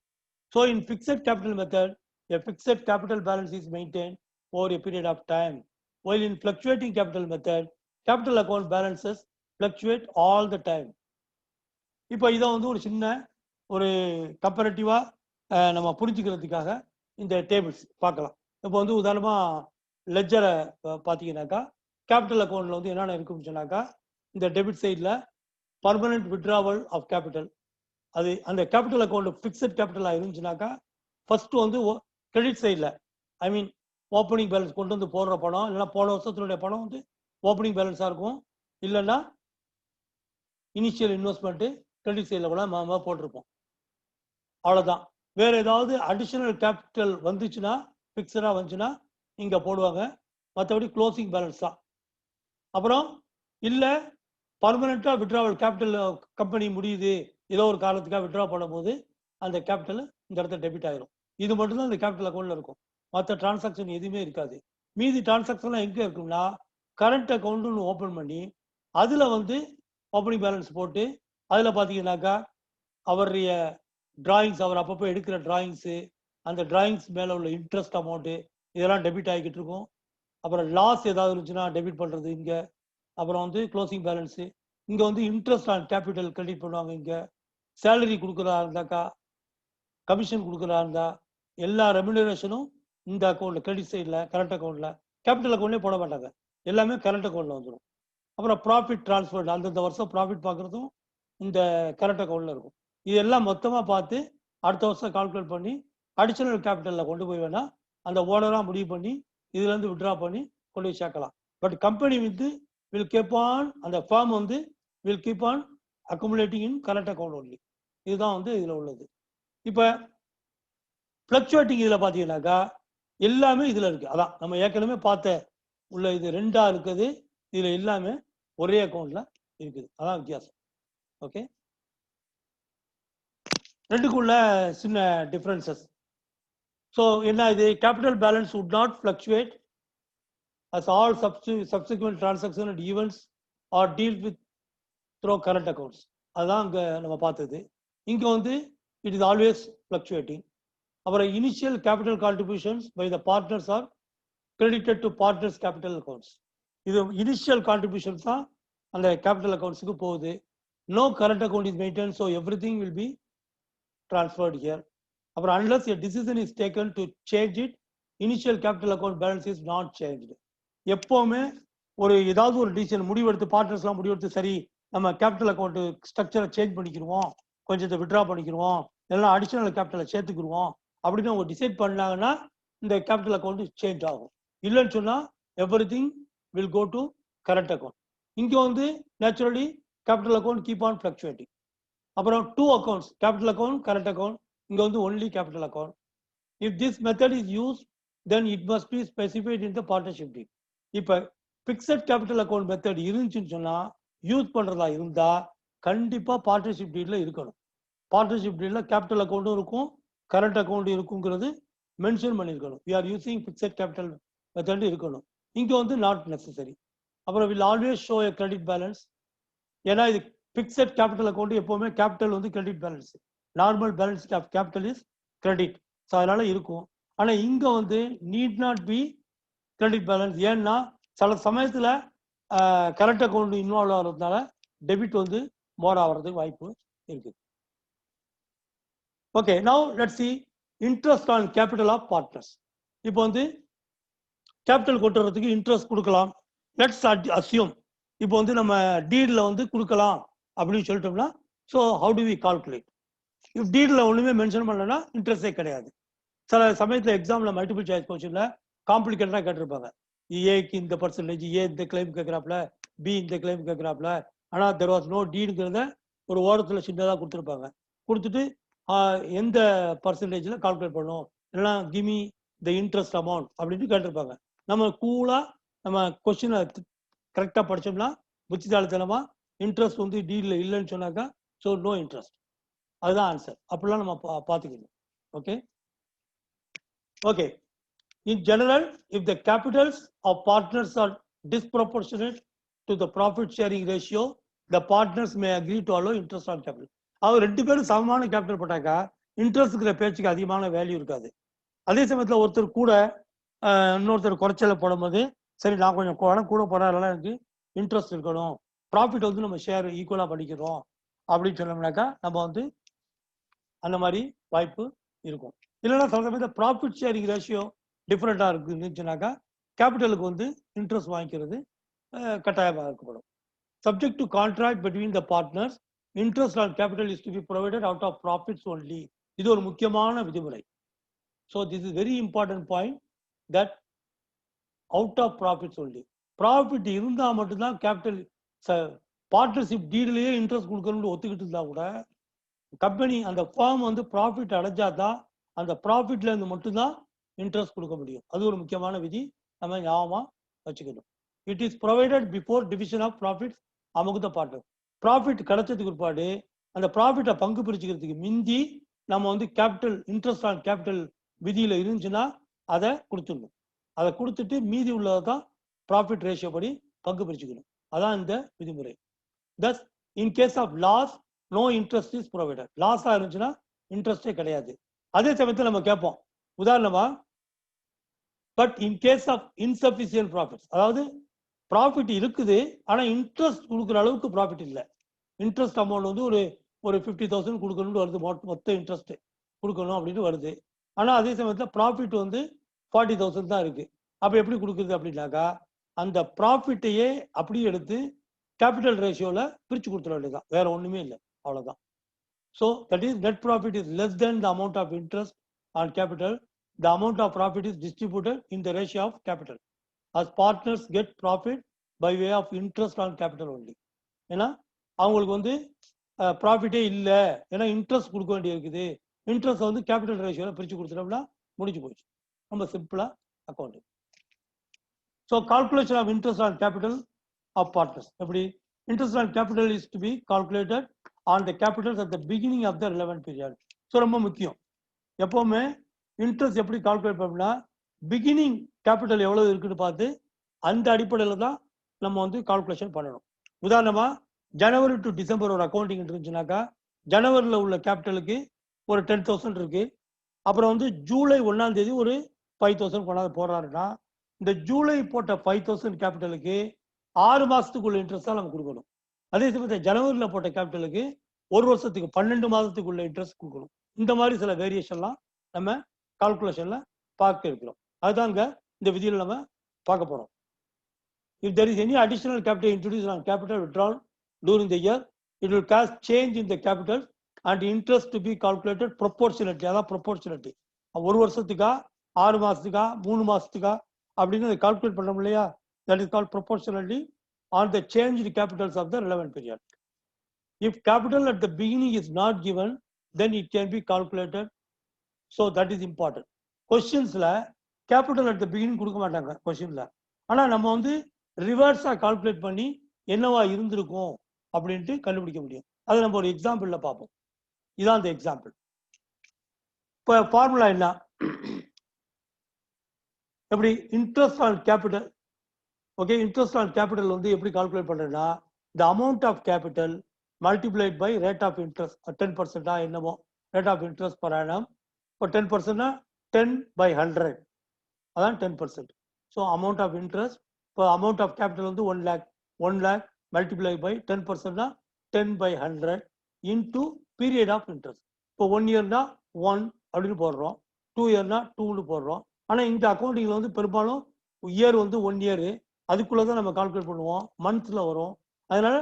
So in fixed capital method a fixed capital balance is maintained over a period of time, while in fluctuating capital method capital account balances fluctuate all the time. இப்போ இதை வந்து ஒரு சின்ன ஒரு கம்பேரிட்டிவா நம்ம புரிஞ்சுக்கிறதுக்காக இந்த டேபிள்ஸ் பார்க்கலாம். இப்போ வந்து உதாரணமா லெட்ஜரை பார்த்தீங்கன்னாக்கா கேபிட்டல் அக்கௌண்ட்ல வந்து என்னென்ன இருக்குன்னு சொன்னாக்கா இந்த டெபிட் சைடில் பர்மனன்ட் வித்ட்ராவல் ஆஃப் கேபிட்டல், அது அந்த கேபிட்டல் அக்கௌண்ட் ஃபிக்ஸட் கேபிட்டலாக இருந்துச்சுனாக்கா ஃபர்ஸ்ட் வந்து கிரெடிட் சைடில் ஐ மீன் ஓப்பனிங் பேலன்ஸ் கொண்டு வந்து போடுற பணம், இல்லைன்னா போன வருஷத்தினுடைய பணம் வந்து ஓப்பனிங் பேலன்ஸாக இருக்கும், இல்லைன்னா இனிஷியல் இன்வெஸ்ட்மெண்ட்டு கிரெடிட் சைடில் கூட நம்ம போட்டிருப்போம். அவ்வளோதான். வேற ஏதாவது அடிஷனல் கேபிட்டல் வந்துச்சுன்னா ஃபிக்ஸடாக வந்துச்சுன்னா இங்கே போடுவாங்க, மற்றபடி க்ளோசிங் பேலன்ஸ் தான். அப்புறம் இல்லை பர்மனெண்ட்டாக விட்ராவல் கேபிட்டல் கம்பெனி முடியுது, ஏதோ ஒரு காரணத்துக்காக விட்ரா பண்ணும்போது அந்த கேபிட்டல் இந்த இடத்துல டெபிட் ஆயிரும். இது மட்டும்தான் இந்த கேபிட்டல் அக்கௌண்ட்ல இருக்கும், மற்ற டிரான்சாக்ஷன் எதுவுமே இருக்காது. மீதி டிரான்சாக்ஷன்லாம் எங்கே இருக்கும்னா கரண்ட் அக்கௌண்ட்னு ஓப்பன் பண்ணி அதில் வந்து ஓப்பனிங் பேலன்ஸ் போட்டு அதில் பார்த்தீங்கன்னாக்கா அவருடைய டிராயிங்ஸ், அவர் அப்பப்போ எடுக்கிற டிராயிங்ஸு, அந்த டிராயிங்ஸ் மேலே உள்ள இன்ட்ரெஸ்ட் அமௌண்ட்டு இதெல்லாம் டெபிட் ஆகிக்கிட்டு இருக்கும். அப்புறம் லாஸ் ஏதாவது இருந்துச்சுன்னா டெபிட் பண்ணுறது இங்கே. அப்புறம் வந்து க்ளோசிங் பேலன்ஸு இங்கே வந்து இன்ட்ரெஸ்ட் ஆன் கேபிட்டல் கிரெடிட் பண்ணுவாங்க. இங்கே சேலரி கொடுக்குறதா இருந்தாக்கா, கமிஷன் கொடுக்குறதா இருந்தா எல்லா ரெமுனரேஷனும் இந்த அக்கௌண்ட்ல கிரெடிட் சைடில் கரண்ட் அக்கௌண்ட்ல, கேபிட்டல் அக்கௌண்ட்லேயே போட மாட்டாங்க, எல்லாமே கரண்ட் அக்கௌண்ட்ல வந்துடும். அப்புறம் ப்ராஃபிட் டிரான்ஸ்ஃபர், அந்தந்த வருஷம் ப்ராஃபிட் பார்க்குறதும் இந்த கரண்ட் அக்கௌண்ட்ல இருக்கும். இதெல்லாம் மொத்தமாக பார்த்து அடுத்த வருஷம் கால்குலேட் பண்ணி அடிஷனல் கேபிட்டலில் கொண்டு போய் வேணா அந்த ஓனராக முடிவு பண்ணி இதுலேருந்து விட்ரா பண்ணி கொண்டு போய் சேர்க்கலாம். பட் கம்பெனி வந்து வில் கீப் ஆன், அந்த ஃபார்ம் வந்து will keep on accumulating in current account only. இதுதான் வந்து இதில் உள்ளது. இப்போ ஃப்ளக்சுவேட்டிங் இதில் பார்த்தீங்கன்னாக்கா எல்லாமே இதில் இருக்கு. அதான் நம்ம ஏற்கனவே பார்த்த உள்ள இது ரெண்டா இருக்குது, இதில் எல்லாமே ஒரே அக்கௌண்ட்ல இருக்குது. அதான் வித்தியாசம். ஓகே, ரெண்டுக்குள்ள சின்ன டிஃபரன்சஸ். ஸோ என்ன இது, capital balance would not fluctuate as all subsequent transactions and events are dealt with through current accounts. அதுதான் அங்கே நம்ம பார்த்தது. இங்கே வந்து இட் இஸ் ஆல்வேஸ் ஃப்ளக்சுவேட்டிங். அப்புறம் initial capital contributions by the partners are credited to partners capital accounts. இது initial contributions தான் அந்த கேபிட்டல் அக்கௌண்ட்ஸுக்கு போகுது. No current account is maintain, so every thing will be transferred here. அப்புறம் unless a decision is taken to change it, initial capital account balance is not changed. எப்பவுமே ஒரு ஏதாவது ஒரு டிசிஷன் முடிவெடுத்து பார்ட்னர்ஸ்லாம் முடிவெடுத்து சரி நம்ம கேபிட்டல் அக்கௌண்ட் ஸ்ட்ரக்சரை சேஞ்ச் பண்ணிக்கிடுவோம், கொஞ்சத்தை விட்ரா பண்ணிக்கிடுவோம், இல்லைன்னா அடிஷனல் கேபிட்டலை சேர்த்துக்கிடுவோம் அப்படின்னு அவங்க டிசைட் பண்ணாங்கன்னா இந்த கேபிட்டல் அக்கௌண்ட் சேஞ்ச் ஆகும். இல்லைன்னு சொன்னா every thing will go to current account. இங்கே வந்து naturally capital account keep on fluctuating. அப்புறம் two accounts, capital account current account, இங்க வந்து only capital account. If this method is use then it must be specified in the partnership deed. இப்போ fixed capital account method இருந்துச்சுன்னு சொன்னா use பண்றதா இருந்தா கண்டிப்பா partnership டீட்ல இருக்கணும். பார்ட்னர்ஷிப் டீட்ல கேபிட்டல் அக்கௌண்ட்டும் இருக்கும் கரண்ட் அக்கௌண்ட் இருக்குங்கிறது மென்ஷன் பண்ணியிருக்கணும். We are using fixed capital method இருக்கணும். இங்க வந்து நாட் நெசசரி. அப்புறம் will always show a credit balance. ஏன்னா இது பிக்சட் கேபிட்டல் அக்கௌண்ட் எப்பவுமே கேபிட்டல் வந்து credit balance, normal balance of capital is credit. So அதனால இருக்கும். ஆனால் இங்கே வந்து need not be credit balance. ஏன்னா சில சமயத்தில் கரண்ட் அக்கௌண்ட் இன்வால்வ் ஆகிறதுனால டெபிட் வந்து மோர் ஆகிறதுக்கு வாய்ப்பு இருக்குது. Okay, now let's see interest on capital of partners. இப்போ வந்து கேபிட்டல் கொண்டு வரதுக்கு இன்ட்ரெஸ்ட் கொடுக்கலாம். லெட்ஸ் அஸ்யூம் இப்போ வந்து நம்ம டீட்ல வந்து கொடுக்கலாம் அப்படின்னு சொல்லிட்டோம்னா, so how do we calculate? If டீட்ல ஒண்ணுமே மென்ஷன் பண்ணலன்னா இன்ட்ரெஸ்டே கிடையாது. சில சமயத்தில் எக்ஸாம்ல மல்டிபிள் சாய்ஸ் கொஸ்டின்ல காம்ப்ளிகேட்டடா கேட்டிருப்பாங்க. ஏக்கு இந்த பர்சன்டேஜ், ஏ இந்த கிளைம் கேட்கிறாப்ல, பி இந்த கிளைம் கேட்கிறாப்ல, ஆனா தெர் வாஸ் நோ டீடுங்கிறத ஒரு ஓரத்துல சின்னதாக கொடுத்துருப்பாங்க. கொடுத்துட்டு எந்த பர்சன்டேஜ்ல கால்குலேட் பண்ணும், இல்லைன்னா கிமி த இன்ட்ரெஸ்ட் அமௌண்ட் அப்படின்னு கேட்டிருப்பாங்க. நம்ம கூலா நம்ம கொஸ்டினை கரெக்டா படிச்சோம்னா, புத்திசாலித்தனமா இன்ட்ரெஸ்ட் வந்து டீட்ல இல்லைன்னு சொன்னாக்கா, ஸோ நோ இன்ட்ரெஸ்ட், அதுதான் ஆன்சர். அப்படிலாம் நம்ம பார்த்துக்கணும். Okay okay. In general, if the capitals of partners are disproportionate to the profit sharing ratio, the partners may agree to allow interest on capital. அவர் 2 பேரும் சமமான கேபிட்டல் போட்டாக்கா இன்ட்ரெஸ்ட்ங்கிற பேச்சுக்கு அதிகமான வேல்யூ இருக்காது. அதே சமயத்தில் ஒருத்தர் கூட இன்னொருத்தர் குறைச்சல போடும்போது, சரி நான் கொஞ்சம் பணம் கூட போனாலும் எனக்கு இன்ட்ரெஸ்ட் இருக்கணும், ப்ராஃபிட் வந்து நம்ம ஷேர் ஈக்குவலா பண்ணிக்கிறோம் அப்படின்னு சொன்னோம்னாக்கா நம்ம வந்து அந்த மாதிரி வாய்ப்பு இருக்கும். இல்லைன்னா சில சமயத்தில் ப்ராஃபிட் ஷேரிங் ரேஷியோ டிஃப்ரெண்டா இருக்குன்னாக்கா கேபிட்டலுக்கு வந்து இன்ட்ரெஸ்ட் வாங்கிக்கிறது கட்டாயமாக இருக்கப்படும். Subject to contract between the partners, interest on capital is to be provided out of profits only. இது ஒரு முக்கியமான விதிமுறை. So this is very important point, that out of profits only. Profit இருந்தால் மட்டும்தான் கேபிட்டல் பார்ட்னர்ஷிப் டீட்லேயே இன்ட்ரெஸ்ட் கொடுக்கணும்னு ஒத்துக்கிட்டு இருந்தா கூட கம்பெனி அந்த ஃபார்ம் வந்து ப்ராஃபிட் அடைஞ்சாதான் அந்த ப்ராஃபிட்ல இருந்து மட்டும்தான் இன்ட்ரெஸ்ட் கொடுக்க முடியும். அது ஒரு முக்கியமான விதி, நம்ம ஞாபகமா வச்சுக்கணும். It is provided before division of profits among the partner. Profit கிடைச்சதுக்கு பிற்பாடு அந்த ப்ராஃபிட்டை பங்கு பிரிச்சுக்கிறதுக்கு மிந்தி நம்ம வந்து கேபிட்டல் இன்ட்ரெஸ்ட் ஆன் கேபிட்டல் விதியில இருந்துச்சுன்னா அதை கொடுத்துடணும். அதை கொடுத்துட்டு மீதி உள்ளதை தான் ப்ராஃபிட் ரேஷியோ படி பங்கு பிரிச்சுக்கணும். அதான் இந்த விதிமுறை. Thus in case of loss no interest is provided. லாஸா இருந்துச்சுன்னா இன்ட்ரெஸ்டே கிடையாது. அதே சமயத்தில் நம்ம கேட்போம், உதாரணமா, but in case of insufficient profits, அதாவது ப்ராஃபிட் இருக்குது ஆனா இன்ட்ரெஸ்ட் கொடுக்குற அளவுக்கு ப்ராஃபிட் இல்லை, இன்ட்ரெஸ்ட் அமௌண்ட் வந்து ஒரு 50,000 கொடுக்கணும்னு வருது, மொத்த இன்ட்ரெஸ்ட் கொடுக்கணும் அப்படின்னு வருது. ஆனா அதே சமயத்தில் ப்ராஃபிட் வந்து 40,000 தான் இருக்கு. அப்ப எப்படி கொடுக்குறது அப்படின்னாக்கா அந்த ப்ராஃபிட்டையே அப்படியே எடுத்து கேபிட்டல் ரேஷியோல பிரிச்சு கொடுத்துட வேண்டியதுதான், வேற ஒண்ணுமே இல்லை, அவ்வளவுதான். So that is net profit is less than the amount of interest on capital. The amount of profit is distributed in the ratio of capital, as partners get profit by way of interest on capital only. ஏன்னா அவங்களுக்கு வந்து ப்ராஃபிட்டே இல்லை, ஏன்னா interest கொடுக்க வேண்டிய இருக்குது, interest வந்து capital ரேஷியோல பிரிச்சு கொடுத்துட்டோம்னா முடிஞ்சு போச்சு. ரொம்ப சிம்பிளா account. So calculation of interest on capital of partners எப்படி? Interest on capital is to be calculated on the capitals at the beginning of the relevant period. So ரொம்ப முக்கியம், எப்பவுமே இன்ட்ரெஸ்ட் எப்படி கால்குலேட் பண்ணா பிகினிங் கேபிட்டல் எவ்வளவு இருக்குன்னு பார்த்து அந்த அடிப்படையில் தான் நம்ம வந்து கால்குலேஷன் பண்ணணும். உதாரணமா ஜனவரி டு டிசம்பர் ஒரு அக்கௌண்டிங் இருந்துச்சுனாக்கா ஜனவரியில் உள்ள கேபிட்டலுக்கு ஒரு 10,000 இருக்கு. அப்புறம் வந்து ஜூலை 1ஆம் தேதி ஒரு 5,000 கொண்டாந்து போடுறாருன்னா இந்த ஜூலை போட்ட 5,000 கேபிட்டலுக்கு 6 மாசத்துக்குள்ள இன்ட்ரெஸ்ட் தான் நம்ம கொடுக்கணும். அதே சமயத்தில் ஜனவரியில் போட்ட கேபிட்டலுக்கு ஒரு வருஷத்துக்கு 12 மாதத்துக்குள்ள இன்ட்ரெஸ்ட் கொடுக்கணும். இந்த மாதிரி சில வேரியேஷன்லாம் நம்ம கால்குலேஷன்ல பார்க்க இருக்கிறோம். அதுதாங்க இந்த விதியில் நம்ம பார்க்க போறோம். If there is any additional capital introduced on capital withdrawal during the year, it will cause change in the capital and interest to be calculated proportionately. அதான் proportionality. ஒரு வருஷத்துக்கா 6 மாசத்துக்கா 3 மாசத்துக்கா அப்படின்னு கால்குலேட் பண்ண இல்லையா, that is called proportionality on the changed capitals of the relevant period. If capital at the beginning is not given, then it can be calculated. So that is important. Questions-ல capital at the beginning கொடுக்க மாட்டாங்க கொஸ்டின்ல. ஆனா நம்ம வந்து ரிவர்ஸா calculate பண்ணி என்னவா இருந்திருக்கும் அப்படின்ட்டு கண்டுபிடிக்க முடியும். அதை நம்ம ஒரு எக்ஸாம்பிள்ல பார்ப்போம். இதான் அந்த எக்ஸாம்பிள். இப்போ ஃபார்முலா என்ன? எப்படி interest on capital. Okay, interest on capital வந்து எப்படி கால்குலேட் பண்றேன்னா the amount of capital multiplied by rate of interest 10% என்னமோ rate of interest per annum. இப்போ 10% 10/100, அதான் 10%. ஸோ அமௌண்ட் ஆஃப் இன்ட்ரெஸ்ட், இப்போ அமௌண்ட் ஆஃப் கேபிட்டல் வந்து 1 lakh, 1 lakh multiply by 10% 10/100 into period of interest. இப்போ 1 இயர்னா 1 அப்படின்னு போடுறோம், 2 இயர்னா 2ன்னு போடுறோம். ஆனால் இந்த அக்கௌண்டிங்ல வந்து பெரும்பாலும் இயர் வந்து 1 இயர், அதுக்குள்ளதான் நம்ம கால்குலேட் பண்ணுவோம். மந்த்ல வரும். அதனால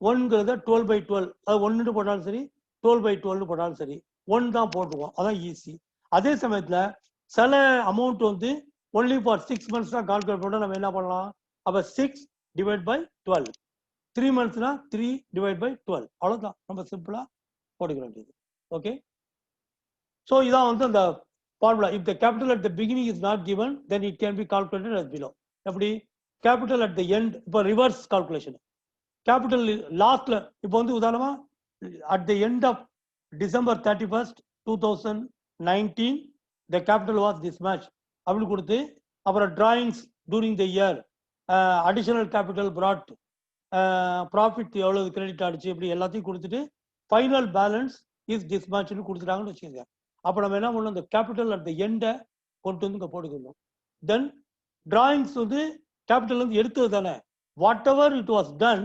1ங்கிறத 12/12, அது 1 போட்டாலும் சரி 12/12 போட்டாலும் சரி 1 தான் போட்டுவோம். அதான் ஈஸி. அதே சமயத்துல சில அமௌண்ட் வந்து ஒன்லி ஃபார் 6 months தான் கால்குலேட் பண்ணா நம்ம என்ன பண்ணலாம்? அப்ப 6/12, 3 monthsனா 3/12, அவ்வளவுதான். நம்ம சிம்பிளா போட்டுக்க வேண்டியது. ஓகே. So இதான் வந்து அந்த formula. If the capital at the beginning is not given, then it can be calculated as below. எப்படி? Capital at the end, இப்போ reverse calculation. Capital லாஸ்ட்ல இப்போ வந்து உதாரணமா at the end of December 31st, 2019, the capital was this much. அப்படி கொடுத்து அப்புறம் drawings during the year, additional capital brought, profit எவ்வளவு கிரெடிட் ஆயிடுச்சு இப்படி எல்லாத்தையும் கொடுத்துட்டு final balance is this much னு கொடுத்துட்டாங்கன்னு வச்சுக்கோங்க. அப்ப நம்ம என்ன பண்ணணும்? இந்த கேபிட்டல் அட் த எண்டை கொண்டு வந்து இங்க போட்டுக்கணும். தென் டிராயிங்ஸ் வந்து கேபிட்டல் வந்து எடுத்தது தானே, what ever it was done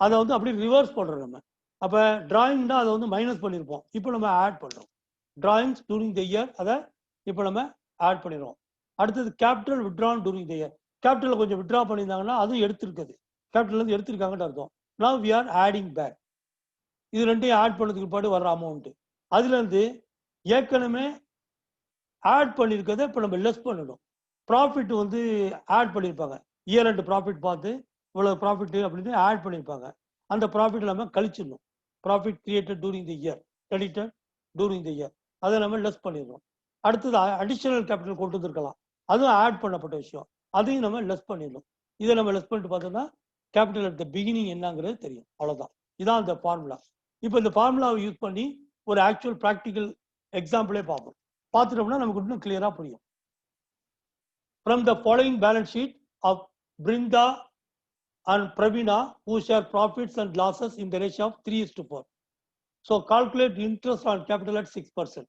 அதை வந்து அப்படியே ரிவர்ஸ் பண்றோம் நம்ம. அப்ப டிராயிங்னா அதை வந்து மைனஸ் பண்ணியிருப்போம், இப்போ நம்ம ஆட் பண்றோம். டிராயிங்ஸ் டூரிங் த இயர் அதை இப்போ நம்ம ஆட் பண்ணிடுறோம். அடுத்தது capital withdrawn during the year. Capital கொஞ்சம் வித்ட்ரா பண்ணியிருந்தாங்கன்னா அதுவும் எடுத்திருக்குது, கேபிட்டல் வந்து எடுத்திருக்காங்கன்னு அர்த்தம். Now we are adding back. இது ரெண்டையும் ஆட் பண்ணதுக்கு பாட்டு வர்ற அமௌண்ட், அதுல இருந்து ஏற்கனவே ஆட் பண்ணியிருக்கிறத இப்போ நம்ம லெஸ் பண்ணணும். ப்ராஃபிட் வந்து ஆட் பண்ணியிருப்பாங்க, இயர் அண்ட் ப்ராஃபிட் பார்த்து இவ்வளவு ப்ராஃபிட் அப்படின்னு ஆட் பண்ணியிருப்பாங்க. அந்த ப்ராஃபிட் நம்ம கழிச்சிடணும். Profit created during the year, credited during the year, அதை நம்ம லெஸ் பண்ணிடுறோம். அடுத்தது அடிஷனல் கேபிட்டல் கொண்டு வந்துருக்கலாம், அதுவும் ஆட் பண்ணப்பட்ட விஷயம், அதையும் நம்ம லெஸ் பண்ணிடணும். இதை நம்ம லெஸ் பண்ணிட்டு பார்த்தோம்னா கேபிட்டல் அட் த பிகினிங் என்னங்கிறது தெரியும். அவ்வளவுதான், இதான் அந்த ஃபார்முலா. இப்போ இந்த ஃபார்முலாவை யூஸ் பண்ணி ஒரு ஆக்சுவல் ப்ராக்டிக்கல் எக்ஸாம்பிளே பார்ப்போம். பார்த்துட்டோம்னா நமக்கு இன்னும் கிளியரா புரியும். From the following balance sheet of Brinda and Pravina, who share profits and losses in the ratio of 3:4. So calculate interest on capital at 6%.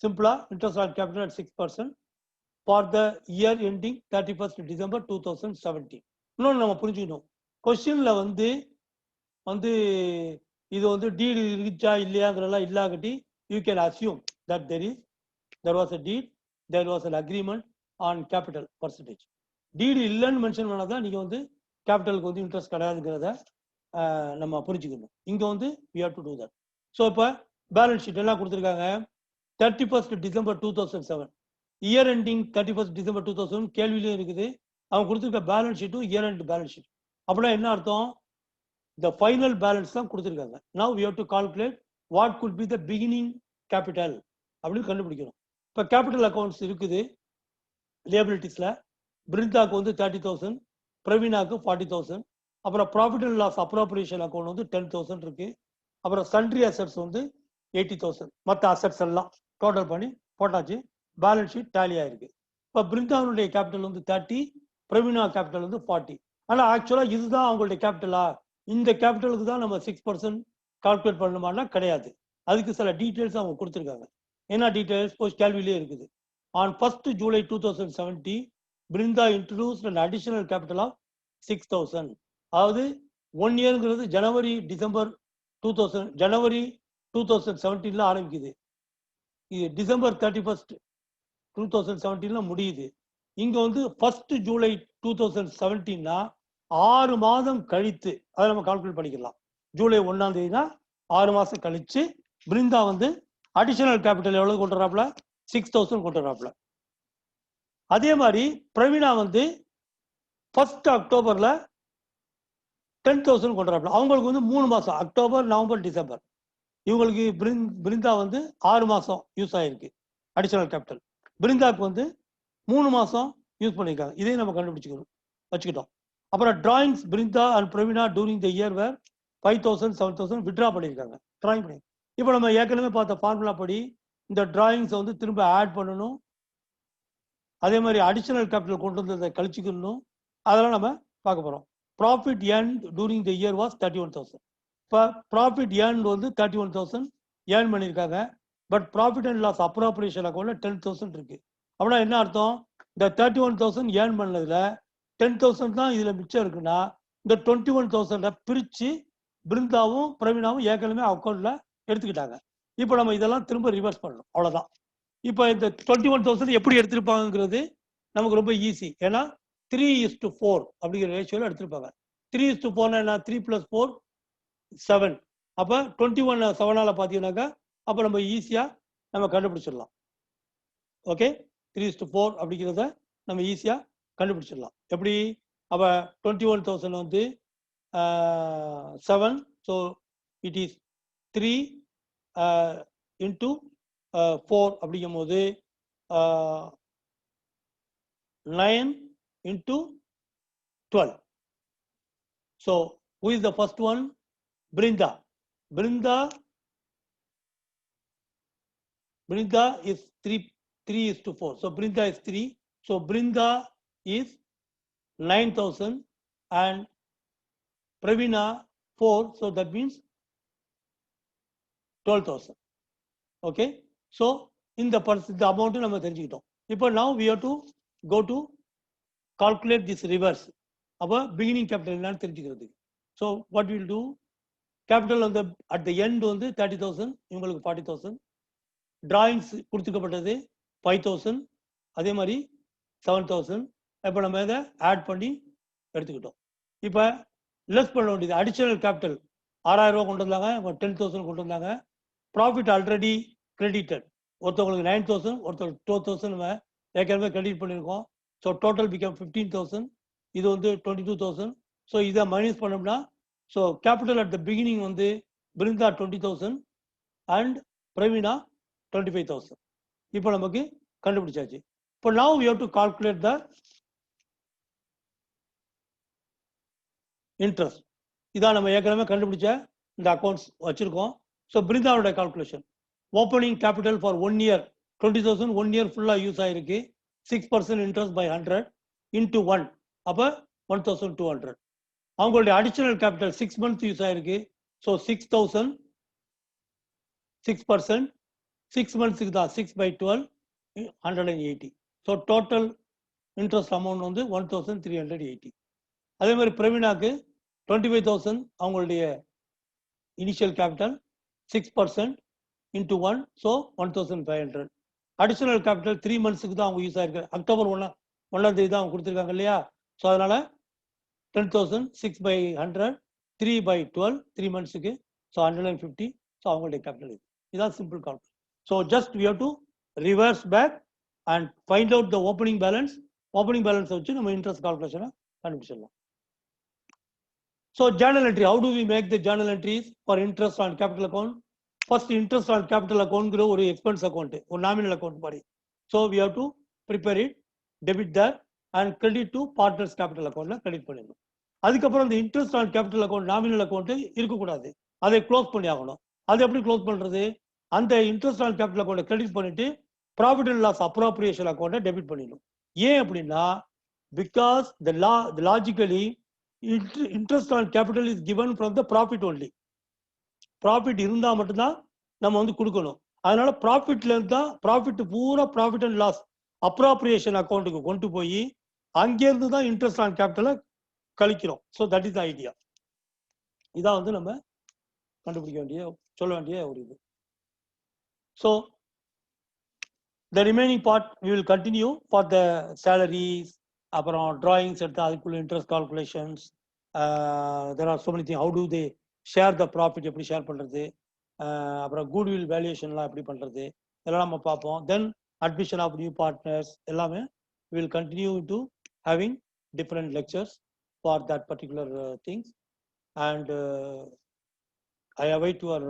Simpler, interest on capital at 6% for the year ending 31st December 2017. இன்னொன்று நம்ம புரிஞ்சுக்கணும், கொஸ்டின்ல வந்து இது வந்து deed இருந்துச்சா இல்லையாங்கிறதெல்லாம் இல்லாகட்டி you can assume that there was a deed, there was an agreement on capital percentage. Deed இல்லைன்னு mention பண்ணாதான் நீங்க வந்து கேபிட்டலுக்கு வந்து இன்ட்ரெஸ்ட் கிடையாதுங்கிறத நம்ம புரிஞ்சுக்கணும். இங்க வந்து we have to do that. So இப்போ பேலன்ஸ் ஷீட் எல்லாம் கொடுத்துருக்காங்க. 31st December 2007, year ending 31st December 2007 கேள்வியிலும் இருக்குது. அவங்க கொடுத்துருக்க பேலன்ஸ் ஷீட்டும் இயர் எண்ட் பேலன்ஸ் ஷீட். அப்படின்னா என்ன அர்த்தம்? the final balance தான் கொடுத்துருக்காங்க. now we have to calculate what could be the beginning capital அப்படின்னு கண்டுபிடிக்கணும். இப்போ கேபிட்டல் அக்கௌண்ட்ஸ் இருக்குது லியபிலிட்டிஸ்ல. பிரிந்தாக்கு வந்து 30,000, பிரவீனாக்கு 40,000. அப்புறம் profit and loss appropriation account வந்து 10,000 இருக்கு. அப்புறம் சன்ட்ரி அசெட்ஸ் வந்து 80,000. மற்ற அசெட்ஸ் எல்லாம் டோட்டல் பண்ணி போட்டாச்சு, பேலன்ஸ் ஷீட் டேலி ஆயிருக்கு. இப்போ பிருந்தாவுடைய கேபிட்டல் வந்து 30, பிரவீனா கேபிட்டல் வந்து 40. ஆனால் ஆக்சுவலா இதுதான் அவங்களுடைய கேபிட்டலா? இந்த கேபிட்டலுக்கு தான் நம்ம 6% கால்குலேட் பண்ணணுமானா கிடையாது. அதுக்கு சில டீடைல்ஸ் அவங்க கொடுத்துருக்காங்க. என்ன டீடைல்ஸ் போஸ்ட் கேள்வியிலே இருக்குது. On 1st July 2017, Brinda introduced an additional capital of 6,000. அதாவது 1 இயர்ங்கிறது ஜனவரி 2017 ஆரம்பிக்குது, இது December 31st 2017 முடியுது. இங்க வந்து 1st July 2017 6 மாதம் கழித்து அதை நம்ம கால்குலேட் பண்ணிக்கலாம். ஜூலை 1ஆம் தேதினா 6 மாசம் கழிச்சு பிருந்தா வந்து அடிஷனல் கேபிட்டல் எவ்வளவு கொண்டு வராப்ல? 6,000 கொண்டு வராப்ல. அதே மாதிரி பிரவீனா வந்து 1st October 10,000 கொண்டு வராப்ல. அவங்களுக்கு வந்து 3 மாசம், அக்டோபர், நவம்பர், டிசம்பர். இவங்களுக்கு பிருந்தா வந்து 6 மாசம் யூஸ் ஆயிருக்கு அடிஷனல் கேபிட்டல். பிருந்தாக்கு வந்து 3 மாசம் யூஸ் பண்ணியிருக்காங்க. இதையும் நம்ம வச்சுக்கிட்டோம். அப்புறம் drawings Brinda and Praveena during the year were 5,000, 7,000 withdraw பண்ணியிருக்காங்க, டிராயிங் பண்ணி. இப்போ நம்ம ஏற்கனவே பார்த்த ஃபார்முலா படி இந்த டிராயிங்ஸை வந்து திரும்ப ஆட் பண்ணணும். அதே மாதிரி அடிஷனல் கேபிட்டல் கொண்டு வந்ததை கழிச்சுக்கணும். அதெல்லாம் நம்ம பார்க்க போறோம். Profit earned during the year was 31,000. இப்போ ப்ராஃபிட் ஏர்ன் வந்து 31,000 ஏர்ன் பண்ணியிருக்காங்க. But profit and loss appropriation அக்கௌண்ட்ல 10,000 இருக்கு. அப்படின்னா என்ன அர்த்தம்? இந்த 31,000 ஏர்ன் பண்ணதுல 10,000 தான் இதுல மிச்சம் இருக்குன்னா இந்த 21,000 பிரிச்சு பிருந்தாவும் பிரவீனாவும் ஏற்கனவே அக்கௌண்ட்ல எடுத்துக்கிட்டாங்க. இப்போ நம்ம இதெல்லாம் திரும்ப ரிவர்ஸ் பண்ணணும், அவ்வளவுதான். இப்போ இந்த 21,000 எப்படி எடுத்திருப்பாங்கிறது நமக்கு ரொம்ப ஈஸி. ஏன்னா 3:4 அப்படிங்கிற ரேஷியோல எடுத்திருப்பாங்க. 3:4 என்ன? 3 + 4 7. அப்ப 21 7ஆல பாத்தீங்கன்னாக்கா அப்ப நம்ம ஈஸியா நம்ம கண்டுபிடிச்சிடலாம். ஓகே, 3:4 அப்படிங்கிறத நம்ம ஈஸியா கண்டுபிடிச்சிடலாம். எப்படி? அப்ப 21,000 வந்து 7, ஸோ இட் இஸ் 3 into 4 அப்படிங்கும் போது 9 into 12. So who is the first one? Brinda. Brinda is 3:4. So Brinda is 3. So Brinda is 9,000 and Pravina 4. So that means 12,000. Okay. So in the amount நம்ம தெரிஞ்சுக்கிட்டோம். இப்போ now we have to go to calculate this reverse. அப்போ beginning capital என்னன்னு தெரிஞ்சுக்கிறது. So what we will do? Capital on the at the end வந்து 30,000, இவங்களுக்கு 40,000. Drawings கொடுத்துக்கப்பட்டது 5,000, அதே மாதிரி 7,000. இப்போ நம்ம இதை ஆட் பண்ணி எடுத்துக்கிட்டோம். இப்போ லெஸ் பண்ண வேண்டியது அடிஷனல் கேபிட்டல் 6,000 ரூபா கொண்டு வந்தாங்க, 10,000 கொண்டு வந்தாங்க. Profit already credited. ஒருத்தவங்களுக்கு 9,000, ஒருத்தவங்களுக்கு 12,000 நம்ம ஏற்கனவே கிரெடிட் பண்ணியிருக்கோம். So total become 15,000. இது வந்து 22,000. ஸோ இதை மைனஸ் பண்ணோம்னா so capital at the beginning வந்து பிருந்தா 20,000 அண்ட் பிரவீனா 25,000. இப்போ நமக்கு கண்டுபிடிச்சாச்சு. இப்போ now we have to calculate the interest. இதான் நம்ம ஏற்கனவே கண்டுபிடிச்ச இந்த அக்கௌண்ட்ஸ் வச்சிருக்கோம். ஸோ பிருந்தாவோட calculation opening capital for 1 year 20,000 1 year ஃபுல்லாக யூஸ் ஆயிருக்கு. 6% இன்ட்ரெஸ்ட் பை 100 into 1 அப்போ 1,200. அவங்களுடைய அடிஷனல் கேபிட்டல் 6 months யூஸ் ஆயிருக்கு. ஸோ 6,000 6%, 6 months தான் 6/12 180. ஸோ டோட்டல் இன்ட்ரெஸ்ட் அமௌண்ட் வந்து 1,380. அதே மாதிரி பிரவீனாக்கு 25,000 அவங்களுடைய initial capital 6% into 1, so 1,500. Additional capital 3 monthsக்கு தான் அவங்க யூஸ் ஆயிருக்கு. அக்டோபர் 1ஆம் தேதி தான் அவங்க கொடுத்துருக்காங்க இல்லையா? ஸோ அதனால 10,000 6/100 3/12 3 monthsக்கு, ஸோ 150. ஸோ அவங்களுடைய கேபிட்டல் இதுதான் simple calculation. So just we have to reverse back and find out the opening balance. Opening balance வச்சு நம்ம இன்ட்ரெஸ்ட் கால்குலேஷனை கண்டுபிடிச்சிடலாம். So journal entry, how do we make the journal entries for interest on capital account? First, interest on capital account ஒரு expense account, ஒரு nominal account மாதிரி. So we have to prepare it, debit that and credit to partners capital accountல credit பண்ணிடணும். அதுக்கப்புறம் இந்த interest on capital account nominal account இருக்கக்கூடாது, அதை close பண்ணி ஆகணும். அது எப்படி க்ளோஸ் பண்றது? அந்த interest on capital account credit பண்ணிட்டு profit and loss appropriation account debit பண்ணிடணும். ஏன் அப்படின்னா because the logically interest on capital is given from the profit only. Profit இருந்தா மட்டும்தான் நம்ம வந்து கொடுக்கணும். அதனால ப்ராஃபிட்ல இருந்தா ப்ராஃபிட் பூரா ப்ராஃபிட் அண்ட் லாஸ் அப்ராப்ரியேஷன் அக்கௌண்ட்டுக்கு கொண்டு போய் அங்கேருந்து தான் இன்ட்ரெஸ்ட் ஆன் கேபிட்டலை கழிக்கிறோம். So that is the idea. இதான் வந்து நம்ம கண்டுபிடிக்க வேண்டிய சொல்ல வேண்டிய ஒரு இது. So the remaining part we will continue for the salaries, அப்புறம் டிராயிங்ஸ் எடுத்து அதுக்குள்ள interest calculations, there are so many thing. How to they share the profit, எப்படி ஷேர் பண்ணுறது, அப்புறம் குட்வில் வேல்யூஷன்லாம் எப்படி பண்ணுறது, இதெல்லாம் நம்ம பார்ப்போம். Then admission of new partners எல்லாமே will continue to having different lectures for that particular things. And I await your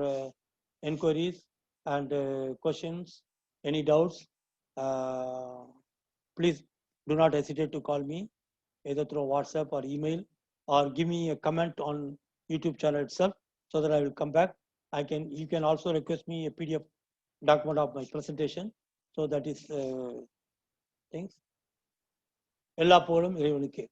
enquiries and questions, any doubts. Please do not hesitate to call me either through WhatsApp or email, or give me a comment on YouTube channel itself so that I will come back. You can also request me a PDF document of my presentation. So that is things. எல்லா புகழும் இறைவனுக்கே.